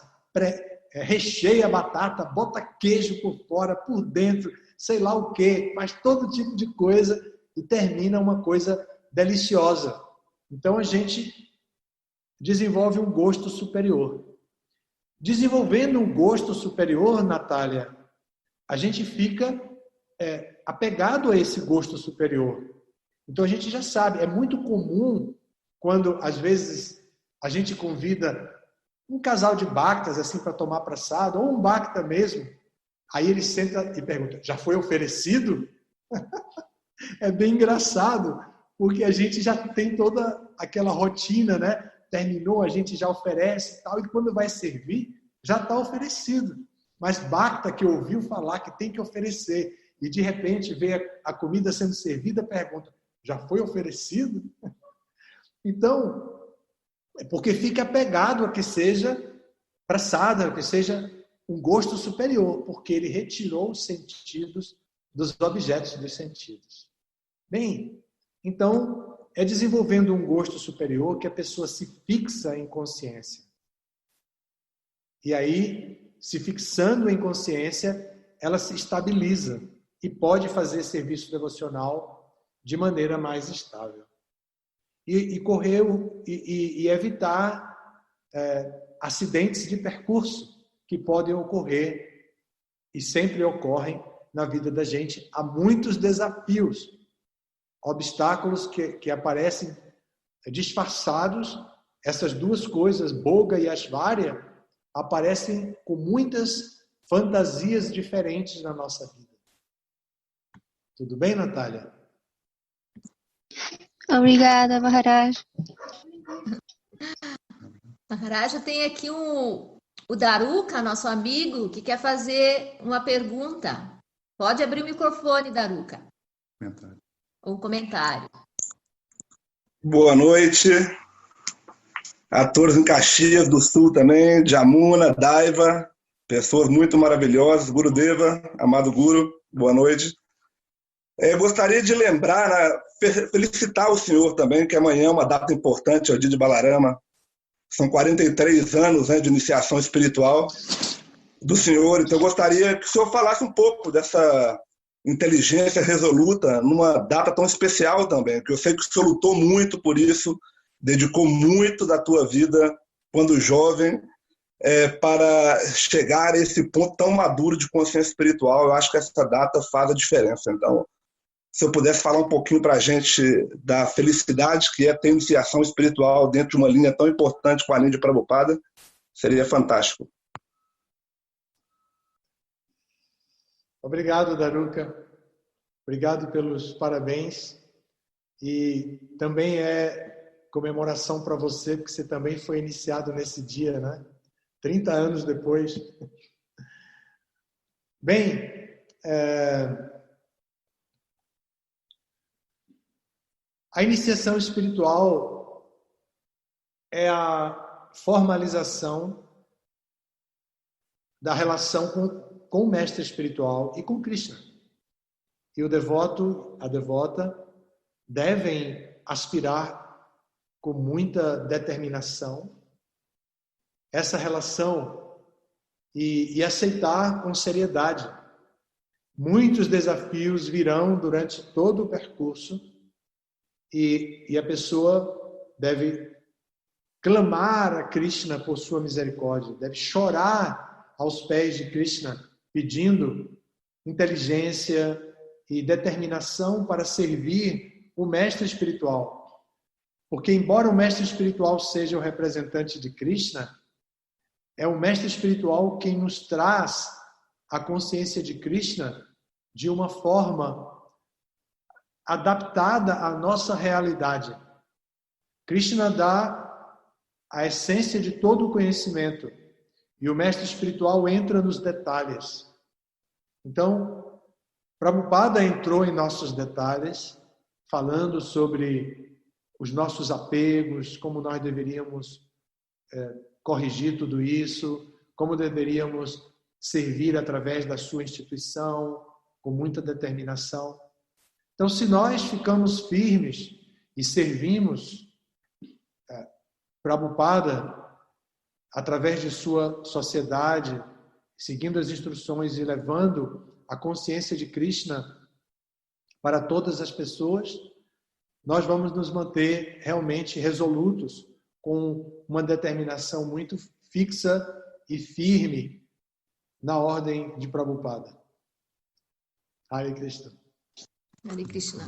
recheia a batata, bota queijo por fora, por dentro, sei lá o quê, faz todo tipo de coisa e termina uma coisa deliciosa. Então a gente desenvolve um gosto superior. Desenvolvendo um gosto superior, Natália, a gente fica apegado a esse gosto superior. Então a gente já sabe, é muito comum quando às vezes a gente convida um casal de bhaktas assim para tomar praçado, ou um bhakta mesmo, aí ele senta e pergunta: já foi oferecido? É bem engraçado, porque a gente já tem toda aquela rotina, né? Terminou, a gente já oferece e tal, e quando vai servir, já está oferecido. Mas bhakta que ouviu falar que tem que oferecer, e de repente vê a comida sendo servida, pergunta: já foi oferecido? Então, é porque fica apegado a que seja praçada, a que seja um gosto superior, porque ele retirou os sentidos dos objetos dos sentidos. Bem, então, é desenvolvendo um gosto superior que a pessoa se fixa em consciência. E aí, se fixando em consciência, ela se estabiliza e pode fazer serviço devocional de maneira mais estável. E evitar acidentes de percurso que podem ocorrer e sempre ocorrem na vida da gente. Há muitos desafios, obstáculos que aparecem disfarçados. Essas duas coisas, Boga e Aishvarya, aparecem com muitas fantasias diferentes na nossa vida. Tudo bem, Natália? Obrigada, Maharaj. Maharaj, tem aqui o Daruka, nosso amigo, que quer fazer uma pergunta. Pode abrir o microfone, Daruka. Um comentário. Boa noite a todos em Caxias do Sul também, Jamuna, Daiva, pessoas muito maravilhosas, Gurudeva, amado Guru, boa noite. Gostaria de lembrar, felicitar o senhor também, que amanhã é uma data importante, é o dia de Balarama, São 43 anos, né, de iniciação espiritual do senhor. Então, eu gostaria que o senhor falasse um pouco dessa inteligência resoluta numa data tão especial também, porque eu sei que o senhor lutou muito por isso, dedicou muito da tua vida quando jovem para chegar a esse ponto tão maduro de consciência espiritual. Eu acho que essa data faz a diferença. Então, se eu pudesse falar um pouquinho para a gente da felicidade que é ter iniciação espiritual dentro de uma linha tão importante com a linha de Prabhupada, seria fantástico. Obrigado, Daruka. Obrigado pelos parabéns. E também é comemoração para você, porque você também foi iniciado nesse dia, né? 30 anos depois. Bem, a iniciação espiritual é a formalização da relação com o mestre espiritual e com Krishna. E o devoto, a devota, devem aspirar com muita determinação essa relação e aceitar com seriedade. Muitos desafios virão durante todo o percurso e a pessoa deve clamar a Krishna por sua misericórdia, deve chorar aos pés de Krishna, pedindo inteligência e determinação para servir o mestre espiritual. Porque, embora o mestre espiritual seja o representante de Krishna, é o mestre espiritual quem nos traz a consciência de Krishna de uma forma adaptada à nossa realidade. Krishna dá a essência de todo o conhecimento e o mestre espiritual entra nos detalhes. Então, Prabhupada entrou em nossos detalhes, falando sobre os nossos apegos, como nós deveríamos corrigir tudo isso, como deveríamos servir através da sua instituição, com muita determinação. Então, se nós ficamos firmes e servimos Prabhupada através de sua sociedade, seguindo as instruções e levando a consciência de Krishna para todas as pessoas, nós vamos nos manter realmente resolutos, com uma determinação muito fixa e firme na ordem de Prabhupada. Hare Krishna. Hare Krishna.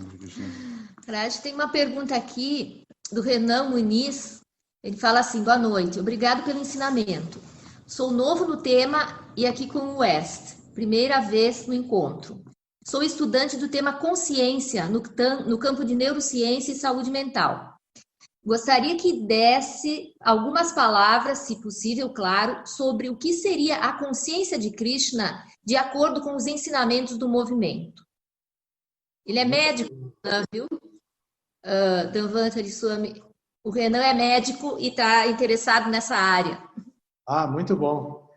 Raj, tem uma pergunta aqui do Renan Muniz. Ele fala assim: boa noite, obrigado pelo ensinamento. Sou novo no tema e aqui com o West, primeira vez no encontro. Sou estudante do tema consciência no campo de neurociência e saúde mental. Gostaria que desse algumas palavras, se possível, claro, sobre o que seria a consciência de Krishna de acordo com os ensinamentos do movimento. Ele é médico, viu? Danvantari Swami. O Renan é médico e está interessado nessa área. Ah, muito bom.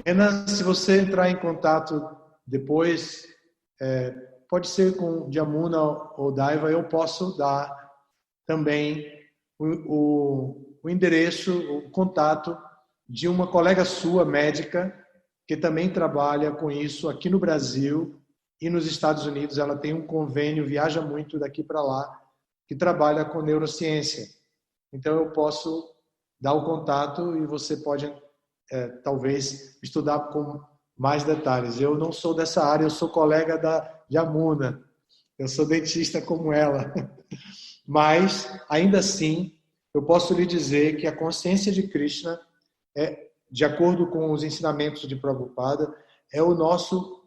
Renan, se você entrar em contato depois, pode ser com Jamuna ou Daiva, eu posso dar também o endereço, o contato de uma colega sua, médica, que também trabalha com isso aqui no Brasil e nos Estados Unidos. Ela tem um convênio, viaja muito daqui para lá, que trabalha com neurociência. Então, eu posso dar o contato e você pode, talvez, estudar com mais detalhes. Eu não sou dessa área, eu sou colega da Jamuna. Eu sou dentista como ela. Mas, ainda assim, eu posso lhe dizer que a consciência de Krishna, de acordo com os ensinamentos de Prabhupada, é o nosso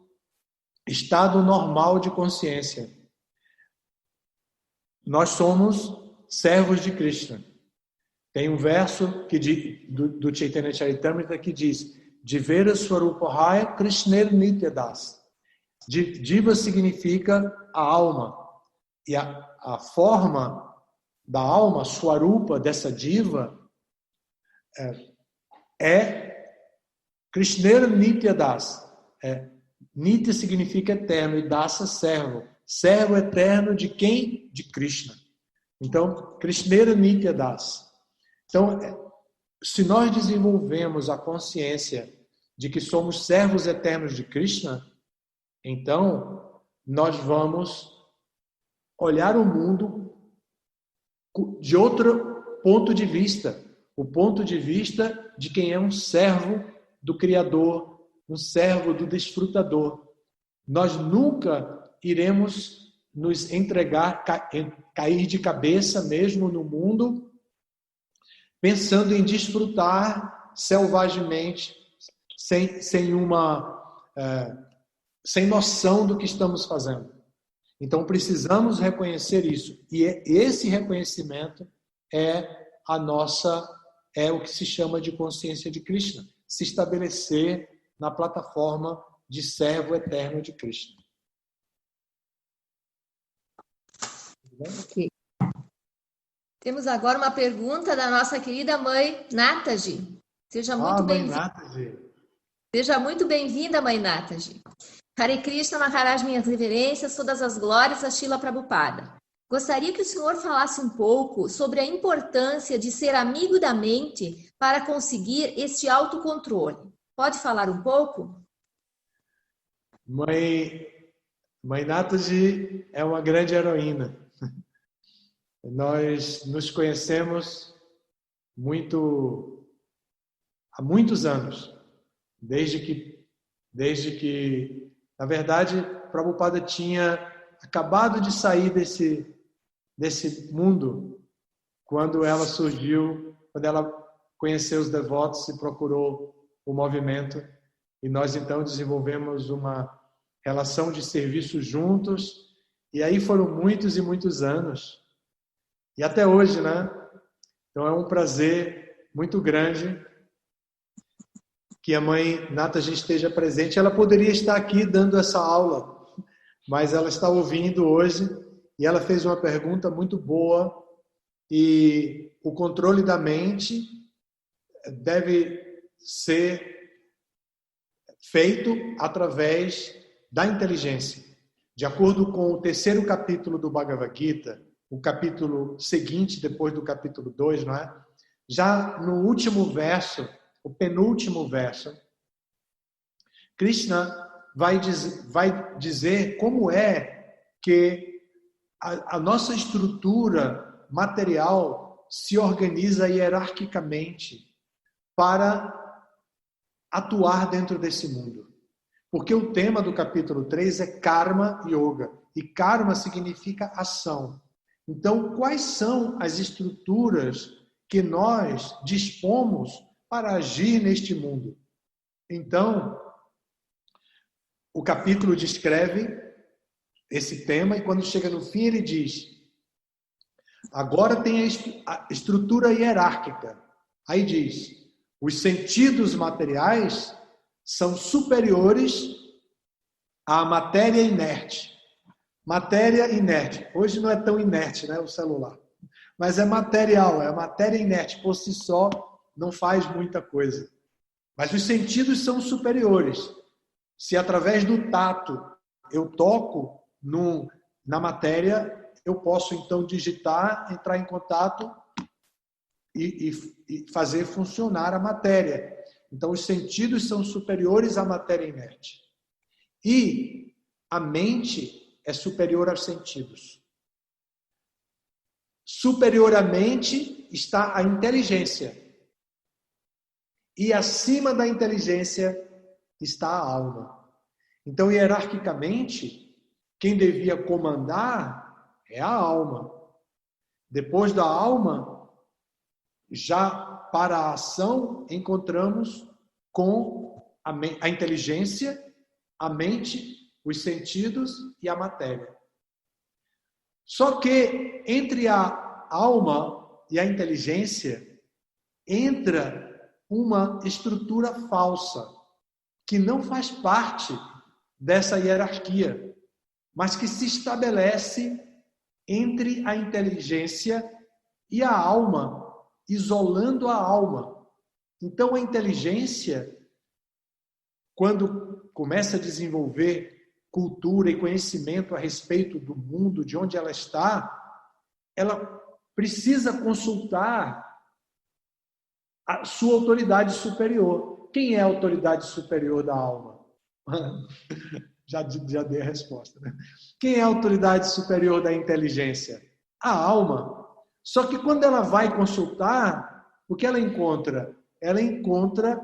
estado normal de consciência. Nós somos servos de Krishna. Tem um verso do Chaitanya Charitamrita que diz: Divera Swarupahaya Krishner Nityadas. Diva significa a alma. E a forma da alma, Swarupa, dessa diva, é Krishner Nityadas. Nitya significa eterno e Dasa servo. Servo eterno de quem? De Krishna. Então, Krishner Nityadas. Então, se nós desenvolvemos a consciência de que somos servos eternos de Krishna, então nós vamos olhar o mundo de outro ponto de vista, o ponto de vista de quem é um servo do Criador, um servo do desfrutador. Nós nunca iremos nos entregar, cair de cabeça mesmo no mundo, pensando em desfrutar selvagemente, sem noção do que estamos fazendo. Então precisamos reconhecer isso. E esse reconhecimento é o que se chama de consciência de Krishna, se estabelecer na plataforma de servo eterno de Krishna. Okay. Temos agora uma pergunta da nossa querida mãe Nataji. Seja muito bem-vinda. Seja muito bem-vinda, mãe Nataji. Hare Krishna, Maharaj, minhas reverências, todas as glórias a Srila Prabhupada. Gostaria que o senhor falasse um pouco sobre a importância de ser amigo da mente para conseguir este autocontrole. Pode falar um pouco? Mãe Nataji é uma grande heroína. Nós nos conhecemos há muitos anos, desde que, na verdade, Prabhupada tinha acabado de sair desse mundo quando ela surgiu, quando ela conheceu os devotos e procurou o movimento. E nós, então, desenvolvemos uma relação de serviço juntos. E aí foram muitos e muitos anos. E até hoje, né? Então é um prazer muito grande que a mãe Nataji esteja presente. Ela poderia estar aqui dando essa aula, mas ela está ouvindo hoje e ela fez uma pergunta muito boa. E o controle da mente deve ser feito através da inteligência. De acordo com o 3º capítulo do Bhagavad Gita, o capítulo seguinte, depois do capítulo 2, não é? Já no último verso, o penúltimo verso, Krishna vai dizer como é que a nossa estrutura material se organiza hierarquicamente para atuar dentro desse mundo. Porque o tema do capítulo 3 é Karma Yoga. E Karma significa ação. Então, quais são as estruturas que nós dispomos para agir neste mundo? Então, o capítulo descreve esse tema e quando chega no fim ele diz: agora tem a estrutura hierárquica. Aí diz: os sentidos materiais são superiores à matéria inerte. Matéria inerte. Hoje não é tão inerte, né, o celular. Mas é material, é a matéria inerte. Por si só, não faz muita coisa. Mas os sentidos são superiores. Se através do tato eu toco na matéria, eu posso então digitar, entrar em contato e fazer funcionar a matéria. Então, os sentidos são superiores à matéria inerte. E a mente é superior aos sentidos. Superior à mente está a inteligência. E acima da inteligência está a alma. Então, hierarquicamente, quem devia comandar é a alma. Depois da alma, já para a ação, encontramos com a inteligência, a mente, os sentidos e a matéria. Só que entre a alma e a inteligência entra uma estrutura falsa que não faz parte dessa hierarquia, mas que se estabelece entre a inteligência e a alma, isolando a alma. Então a inteligência, quando começa a desenvolver cultura e conhecimento a respeito do mundo, de onde ela está, ela precisa consultar a sua autoridade superior. Quem é a autoridade superior da alma? Já dei a resposta, né? Quem é a autoridade superior da inteligência? A alma. Só que quando ela vai consultar, o que ela encontra? Ela encontra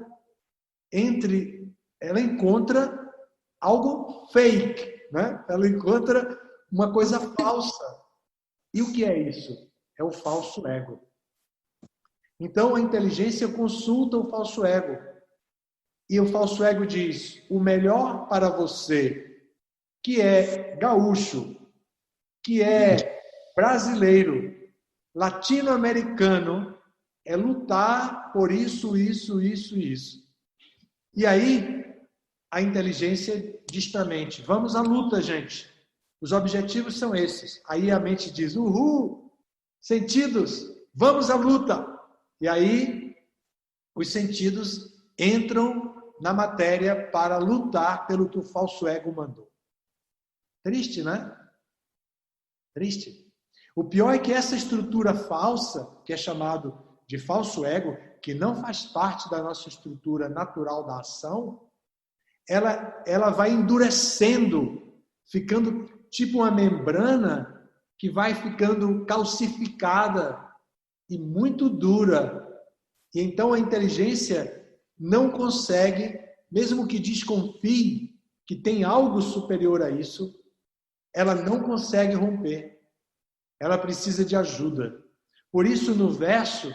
algo fake, né? Ela encontra uma coisa falsa. E o que é isso? É o falso ego. Então a inteligência consulta o falso ego. E o falso ego diz: o melhor para você, que é gaúcho, que é brasileiro, latino-americano, é lutar por isso, isso, isso e isso. E aí, a inteligência diz para a mente: vamos à luta, gente. Os objetivos são esses. Aí a mente diz: uhul, sentidos, vamos à luta. E aí, os sentidos entram na matéria para lutar pelo que o falso ego mandou. Triste, né? Triste. O pior é que essa estrutura falsa, que é chamado de falso ego, que não faz parte da nossa estrutura natural da ação, ela vai endurecendo, ficando tipo uma membrana que vai ficando calcificada e muito dura. E então a inteligência não consegue, mesmo que desconfie que tem algo superior a isso, ela não consegue romper. Ela precisa de ajuda. Por isso, no verso,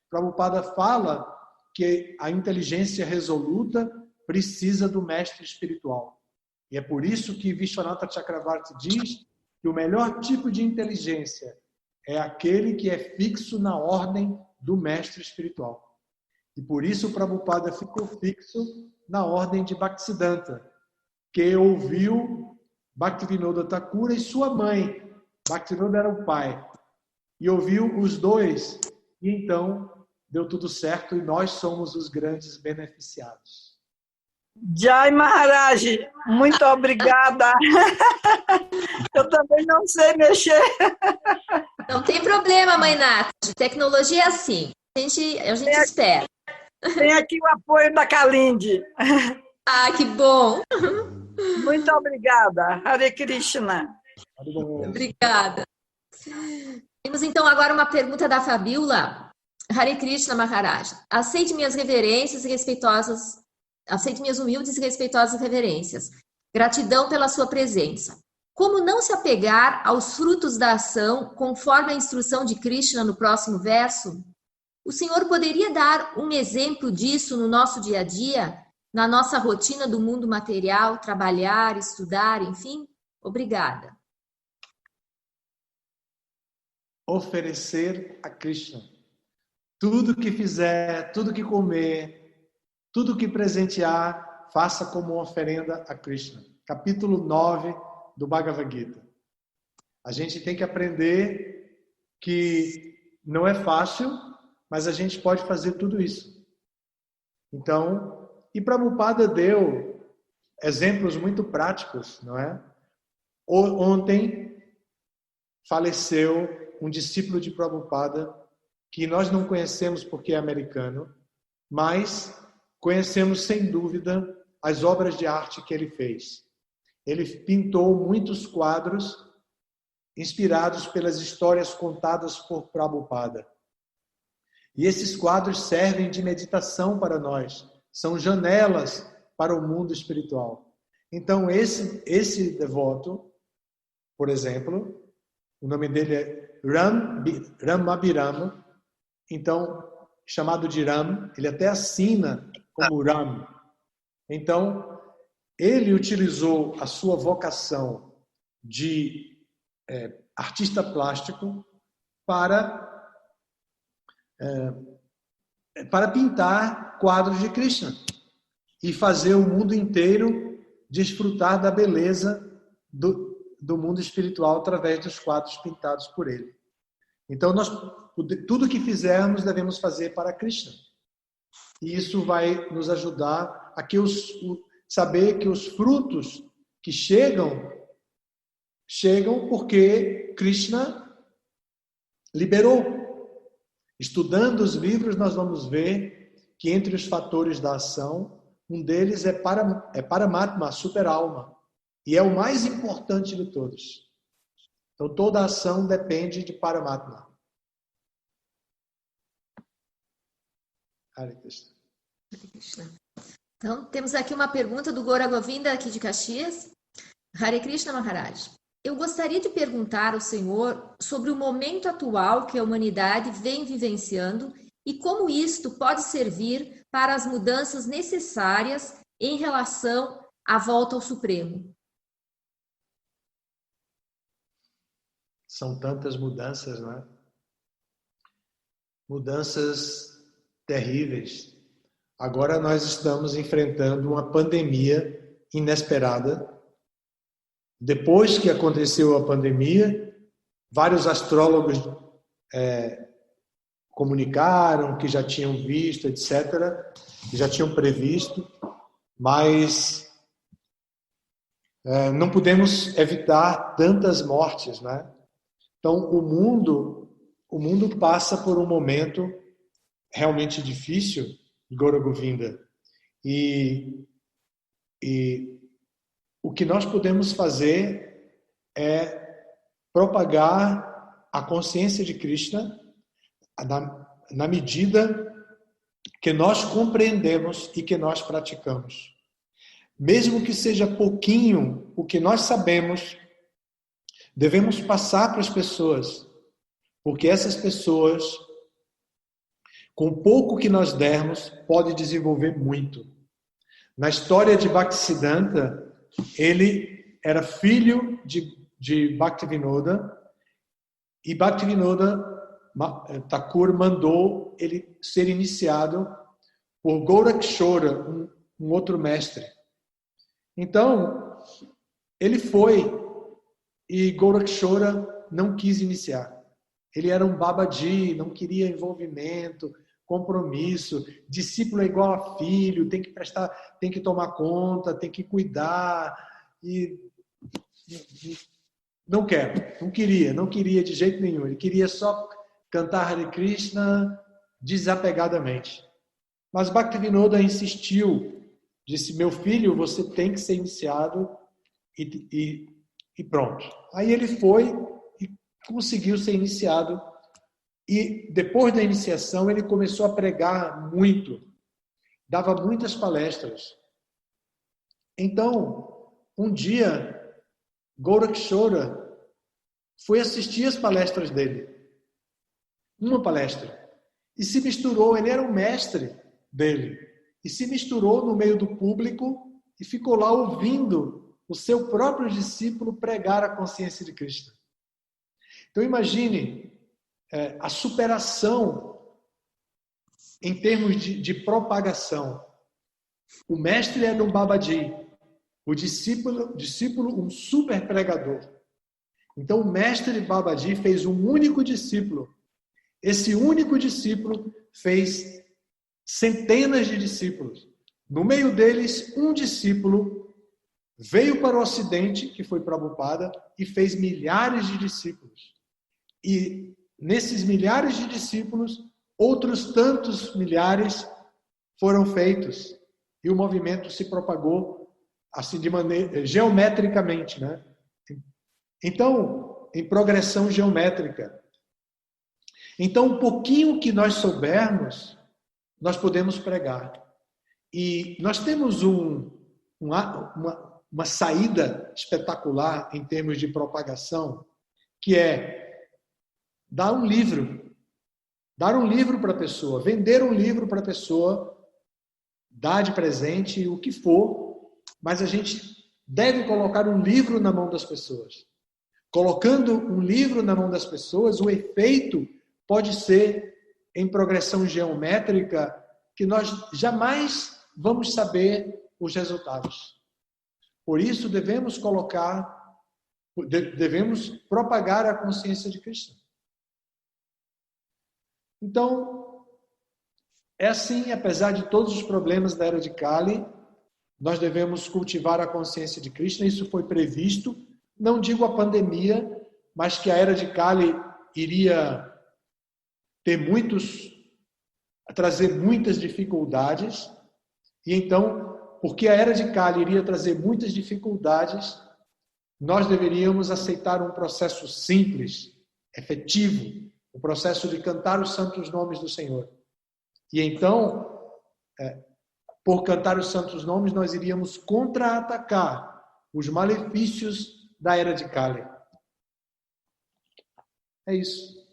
Prabhupada fala que a inteligência resoluta precisa do mestre espiritual. E é por isso que Vishwanatha Chakravarti diz que o melhor tipo de inteligência é aquele que é fixo na ordem do mestre espiritual. E por isso o Prabhupada ficou fixo na ordem de Bhaktisiddhanta, que ouviu Bhaktivinoda Thakura e sua mãe. Bhaktivinoda era o pai. E ouviu os dois. E então deu tudo certo e nós somos os grandes beneficiados. Jai Maharaj, muito obrigada. Eu também não sei mexer. Não tem problema, mãe Nath. Tecnologia é assim. A gente espera. Tem aqui o apoio da Kalindi. Ah, que bom. Muito obrigada. Hare Krishna. Obrigada. Temos então agora uma pergunta da Fabiola. Hare Krishna Maharaj. Aceite minhas reverências e respeitosas. Aceite minhas humildes e respeitosas reverências. Gratidão pela sua presença. Como não se apegar aos frutos da ação, conforme a instrução de Krishna no próximo verso? O senhor poderia dar um exemplo disso no nosso dia a dia, na nossa rotina do mundo material, trabalhar, estudar, enfim? Obrigada. Oferecer a Krishna. Tudo que fizer, tudo que comer, tudo que presentear, faça como oferenda a Krishna. Capítulo 9 do Bhagavad Gita. A gente tem que aprender que não é fácil, mas a gente pode fazer tudo isso. Então, e Prabhupada deu exemplos muito práticos, não é? Ontem faleceu um discípulo de Prabhupada que nós não conhecemos porque é americano, mas conhecemos sem dúvida as obras de arte que ele fez. Ele pintou muitos quadros inspirados pelas histórias contadas por Prabhupada. E esses quadros servem de meditação para nós, são janelas para o mundo espiritual. Então, esse devoto, por exemplo, o nome dele é Ram Abhiram, então, chamado de Ram, ele até assina como Ram. Então, ele utilizou a sua vocação de artista plástico para pintar quadros de Krishna e fazer o mundo inteiro desfrutar da beleza do mundo espiritual através dos quadros pintados por ele. Então, tudo que fizermos devemos fazer para Krishna. E isso vai nos ajudar a saber que os frutos que chegam porque Krishna liberou. Estudando os livros, nós vamos ver que entre os fatores da ação, um deles é Paramatma, super-alma, e é o mais importante de todos. Então, toda ação depende de Paramatma. Hare Krishna. Hare Krishna. Então, temos aqui uma pergunta do Gora Govinda, aqui de Caxias. Hare Krishna Maharaj. Eu gostaria de perguntar ao Senhor sobre o momento atual que a humanidade vem vivenciando e como isto pode servir para as mudanças necessárias em relação à volta ao Supremo. São tantas mudanças, não é? Mudanças terríveis. Agora nós estamos enfrentando uma pandemia inesperada. Depois que aconteceu a pandemia, vários astrólogos comunicaram que já tinham visto, etc., que já tinham previsto, mas não podemos evitar tantas mortes, né? Então, o mundo passa por um momento realmente difícil, Gora Govinda, e o que nós podemos fazer é propagar a consciência de Krishna na medida que nós compreendemos e que nós praticamos. Mesmo que seja pouquinho o que nós sabemos, devemos passar para as pessoas, porque essas pessoas, com pouco que nós dermos, podem desenvolver muito. Na história de Bhaktisiddhanta, ele era filho de Bhaktivinoda e Bhaktivinoda Thakur mandou ele ser iniciado por Gorakshora, um outro mestre. Então, ele foi e Gorakshora não quis iniciar. Ele era um babaji, não queria envolvimento, compromisso. Discípulo é igual a filho, tem que prestar, tem que tomar conta, tem que cuidar. E não queria de jeito nenhum. Ele queria só cantar Hare Krishna desapegadamente. Mas Bhaktivinoda insistiu, disse: meu filho, você tem que ser iniciado e pronto. Aí ele foi e conseguiu ser iniciado. E depois da iniciação, ele começou a pregar muito. Dava muitas palestras. Então, um dia, Gorakshora foi assistir as palestras dele. Uma palestra. E se misturou, ele era o mestre dele. E se misturou no meio do público e ficou lá ouvindo o seu próprio discípulo pregar a consciência de Krishna. Então, imagine a superação em termos de propagação. O mestre era um babaji, o discípulo um super pregador. Então o mestre babaji fez um único discípulo. Esse único discípulo fez centenas de discípulos. No meio deles, um discípulo veio para o Ocidente, que foi Prabhupada, e fez milhares de discípulos. E nesses milhares de discípulos, outros tantos milhares foram feitos. E o movimento se propagou assim de maneira geometricamente, né? Então, em progressão geométrica. Então, um pouquinho que nós soubermos, nós podemos pregar. E nós temos uma saída espetacular em termos de propagação, que é dar um livro para a pessoa, vender um livro para a pessoa, dar de presente o que for, mas a gente deve colocar um livro na mão das pessoas. Colocando um livro na mão das pessoas, o efeito pode ser em progressão geométrica que nós jamais vamos saber os resultados. Por isso devemos propagar a consciência de Krishna. Então, é assim, apesar de todos os problemas da era de Kali, nós devemos cultivar a consciência de Krishna. Isso foi previsto, não digo a pandemia, mas que a era de Kali iria ter muitos trazer muitas dificuldades, e então, porque a era de Kali iria trazer muitas dificuldades, nós deveríamos aceitar um processo simples, efetivo, o processo de cantar os santos nomes do Senhor. E então, por cantar os santos nomes, nós iríamos contra-atacar os malefícios da era de Kali. É isso.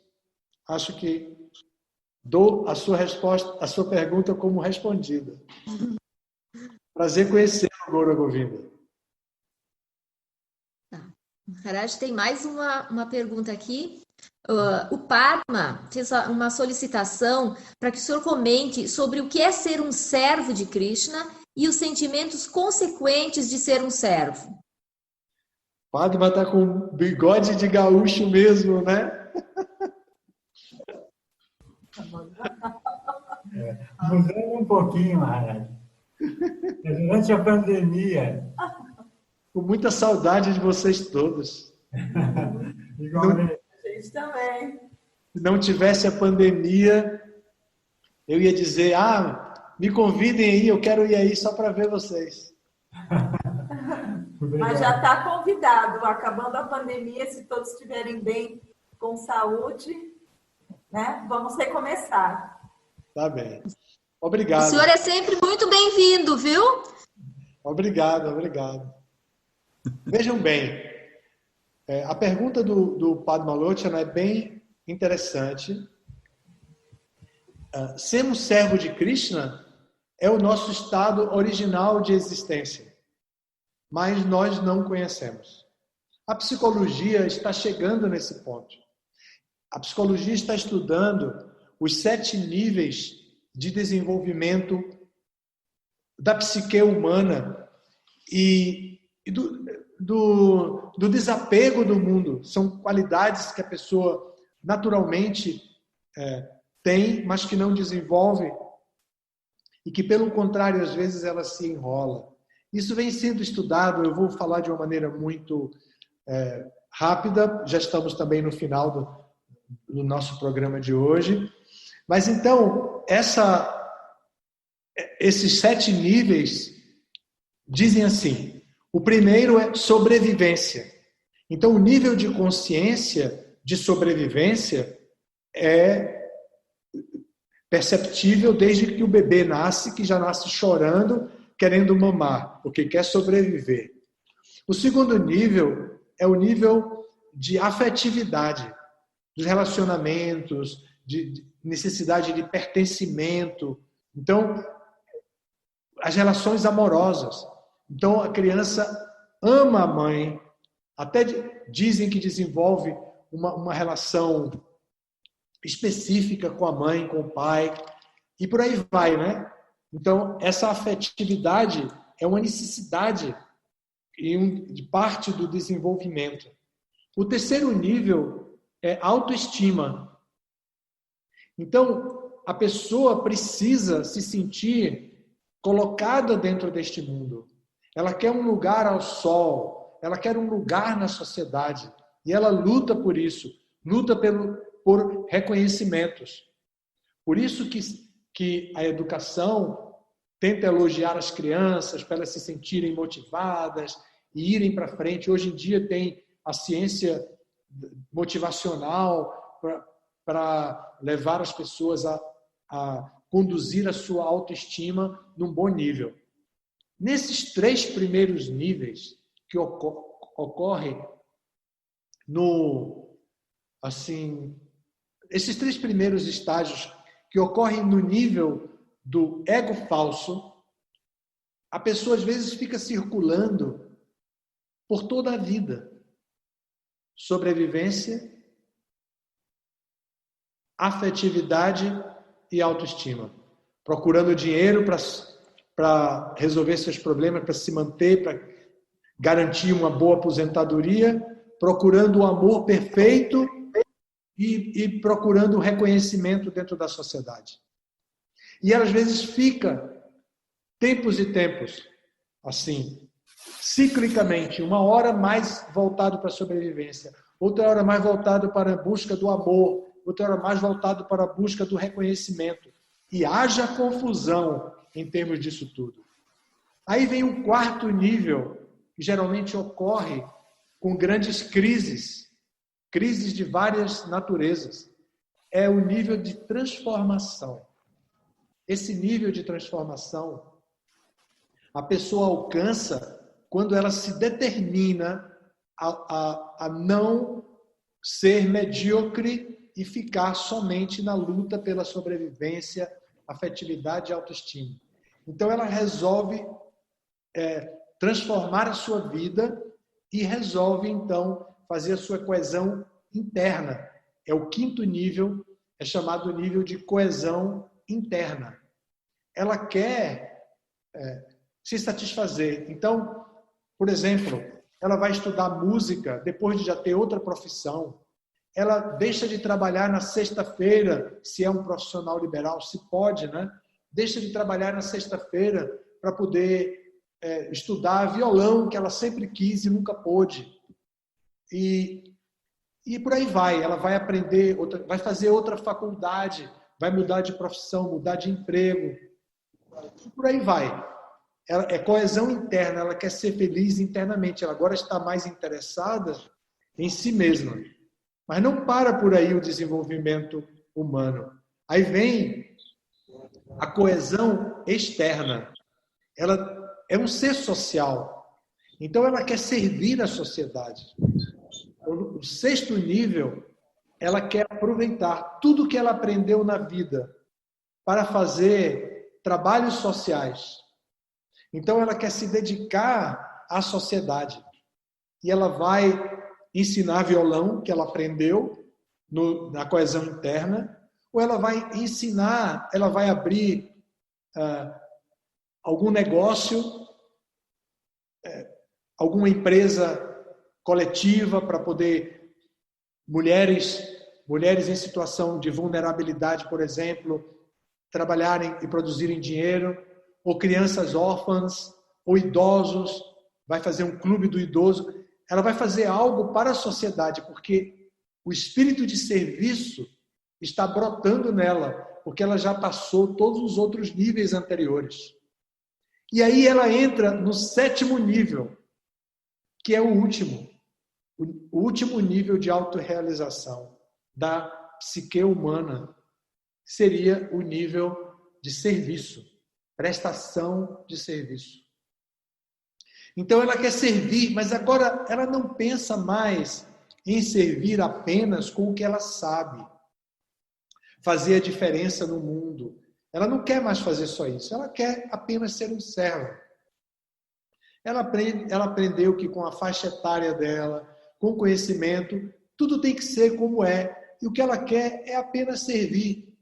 Acho que dou a sua resposta, a sua pergunta como respondida. Prazer conhecê-lo, Gaura Govinda. Maharaj, tem mais uma pergunta aqui. O Padma fez uma solicitação para que o senhor comente sobre o que é ser um servo de Krishna e os sentimentos consequentes de ser um servo. Padma está com bigode de gaúcho mesmo, né? Mudando um pouquinho, Maharaj. Durante a pandemia... Com muita saudade de vocês todos. Igualmente. A gente também. Se não tivesse a pandemia, eu ia dizer, me convidem aí, eu quero ir aí só para ver vocês. Mas já está convidado. Acabando a pandemia, se todos estiverem bem, com saúde, né? Vamos recomeçar. Tá bem. Obrigado. O senhor é sempre muito bem-vindo, viu? Obrigado. Vejam bem, a pergunta do Padma Lochana é bem interessante. Sermos servo de Krishna é o nosso estado original de existência, mas nós não conhecemos. A psicologia está chegando nesse ponto. A psicologia está estudando os 7 níveis de desenvolvimento da psique humana e do desapego do mundo. São qualidades que a pessoa naturalmente tem, mas que não desenvolve e que, pelo contrário, às vezes ela se enrola. Isso vem sendo estudado, eu vou falar de uma maneira muito rápida, já estamos também no final do nosso programa de hoje. Mas então, esses 7 níveis dizem assim: o primeiro é sobrevivência. Então, o nível de consciência de sobrevivência é perceptível desde que o bebê nasce, que já nasce chorando, querendo mamar, porque quer sobreviver. O segundo nível é o nível de afetividade, dos relacionamentos, de necessidade de pertencimento. Então, as relações amorosas. Então, a criança ama a mãe, até dizem que desenvolve uma relação específica com a mãe, com o pai, e por aí vai, né? Então, essa afetividade é uma necessidade de parte do desenvolvimento. O terceiro nível é autoestima. Então, a pessoa precisa se sentir colocada dentro deste mundo. Ela quer um lugar ao sol, ela quer um lugar na sociedade. E ela luta por isso, luta por reconhecimentos. Por isso que a educação tenta elogiar as crianças para elas se sentirem motivadas e irem para frente. Hoje em dia tem a ciência motivacional para levar as pessoas a conduzir a sua autoestima num bom nível. Nesses 3 primeiros níveis que ocorrem esses 3 primeiros estágios que ocorrem no nível do ego falso, a pessoa às vezes fica circulando por toda a vida. Sobrevivência, afetividade e autoestima. Procurando dinheiro para resolver seus problemas, para se manter, para garantir uma boa aposentadoria, procurando o amor perfeito e procurando o reconhecimento dentro da sociedade. E ela, às vezes, fica tempos e tempos, assim, ciclicamente, uma hora mais voltado para a sobrevivência, outra hora mais voltado para a busca do amor, outra hora mais voltado para a busca do reconhecimento. e haja confusão em termos disso tudo. Aí vem o quarto nível, que geralmente ocorre com grandes crises de várias naturezas. É o nível de transformação. Esse nível de transformação, a pessoa alcança quando ela se determina a não ser medíocre e ficar somente na luta pela sobrevivência, afetividade e autoestima. Então, ela resolve transformar a sua vida e resolve, então, fazer a sua coesão interna. É o quinto nível, é chamado nível de coesão interna. Ela quer se satisfazer. Então, por exemplo, ela vai estudar música depois de já ter outra profissão. Ela deixa de trabalhar na sexta-feira, se é um profissional liberal, se pode, né? Deixa de trabalhar na sexta-feira para poder estudar violão, que ela sempre quis e nunca pôde. E por aí vai. Ela vai aprender, vai fazer outra faculdade, vai mudar de profissão, mudar de emprego. E por aí vai. É coesão interna, ela quer ser feliz internamente. Ela agora está mais interessada em si mesma. Mas não para por aí o desenvolvimento humano. Aí vem a coesão externa. Ela é um ser social. Então, ela quer servir a sociedade. O sexto nível, ela quer aproveitar tudo que ela aprendeu na vida para fazer trabalhos sociais. Então, ela quer se dedicar à sociedade. E ela vai ensinar violão, que ela aprendeu na coesão interna, ou ela vai ensinar, ela vai abrir algum negócio, alguma empresa coletiva para poder mulheres em situação de vulnerabilidade, por exemplo, trabalharem e produzirem dinheiro, ou crianças órfãs, ou idosos, vai fazer um clube do idoso. Ela vai fazer algo para a sociedade, porque o espírito de serviço está brotando nela, porque ela já passou todos os outros níveis anteriores. E aí ela entra no sétimo nível, que é o último nível de autorrealização da psique humana, seria o nível de serviço, prestação de serviço. Então ela quer servir, mas agora ela não pensa mais em servir apenas com o que ela sabe, fazer a diferença no mundo. Ela não quer mais fazer só isso, ela quer apenas ser um servo. Ela aprendeu que com a faixa etária dela, com o conhecimento, tudo tem que ser como é. E o que ela quer é apenas servir.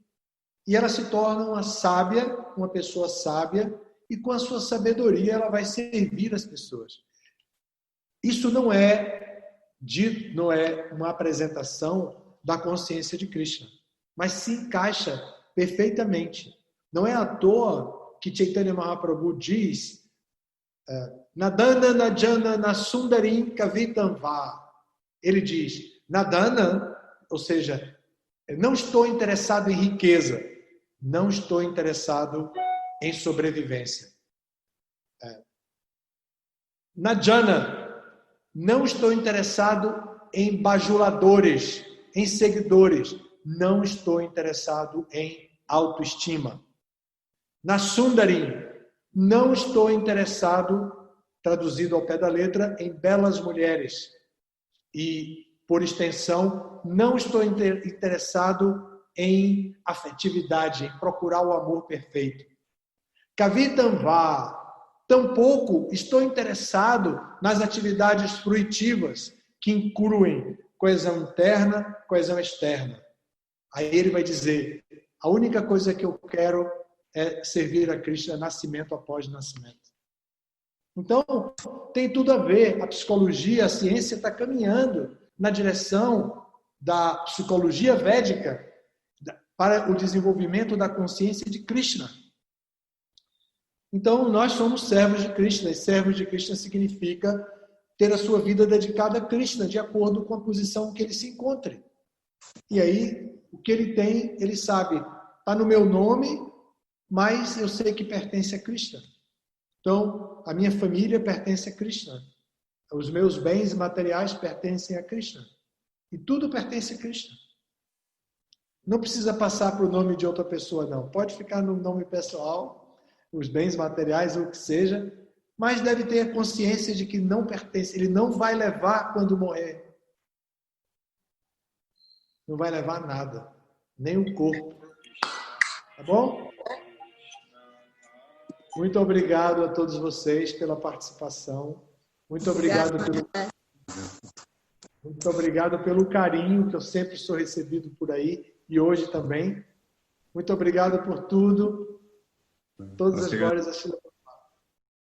E ela se torna uma sábia, uma pessoa sábia, e com a sua sabedoria ela vai servir as pessoas. Isso não é uma apresentação da consciência de Krishna, mas se encaixa perfeitamente. Não é à toa que Chaitanya Mahaprabhu diz Nadana Najana Nasundarim Kavitam Va. Ele diz, Nadana, ou seja, não estou interessado em riqueza, não estou interessado em sobrevivência. Najana, não estou interessado em bajuladores, em seguidores, não estou interessado em autoestima. Nasundarim, não estou interessado, traduzido ao pé da letra, em belas mulheres. E, por extensão, não estou interessado em afetividade, em procurar o amor perfeito. Kavitam Va, tampouco estou interessado nas atividades fruitivas que incluem coesão interna, coesão externa. Aí ele vai dizer, a única coisa que eu quero é servir a Krishna nascimento após nascimento. Então, tem tudo a ver. A psicologia, a ciência está caminhando na direção da psicologia védica para o desenvolvimento da consciência de Krishna. Então, nós somos servos de Krishna, e servos de Krishna significa ter a sua vida dedicada a Krishna, de acordo com a posição que ele se encontre. E aí, o que ele tem, ele sabe, está no meu nome, mas eu sei que pertence a Krishna. Então, a minha família pertence a Krishna. Os meus bens materiais pertencem a Krishna. E tudo pertence a Krishna. Não precisa passar para o nome de outra pessoa, não. Pode ficar no nome pessoal, os bens materiais, ou o que seja, mas deve ter a consciência de que não pertence. Ele não vai levar quando morrer. Não vai levar nada. Nem o corpo. Tá bom? Muito obrigado a todos vocês pela participação. Muito obrigado pelo carinho que eu sempre sou recebido por aí e hoje também. Muito obrigado por tudo. Todas as glórias a Shila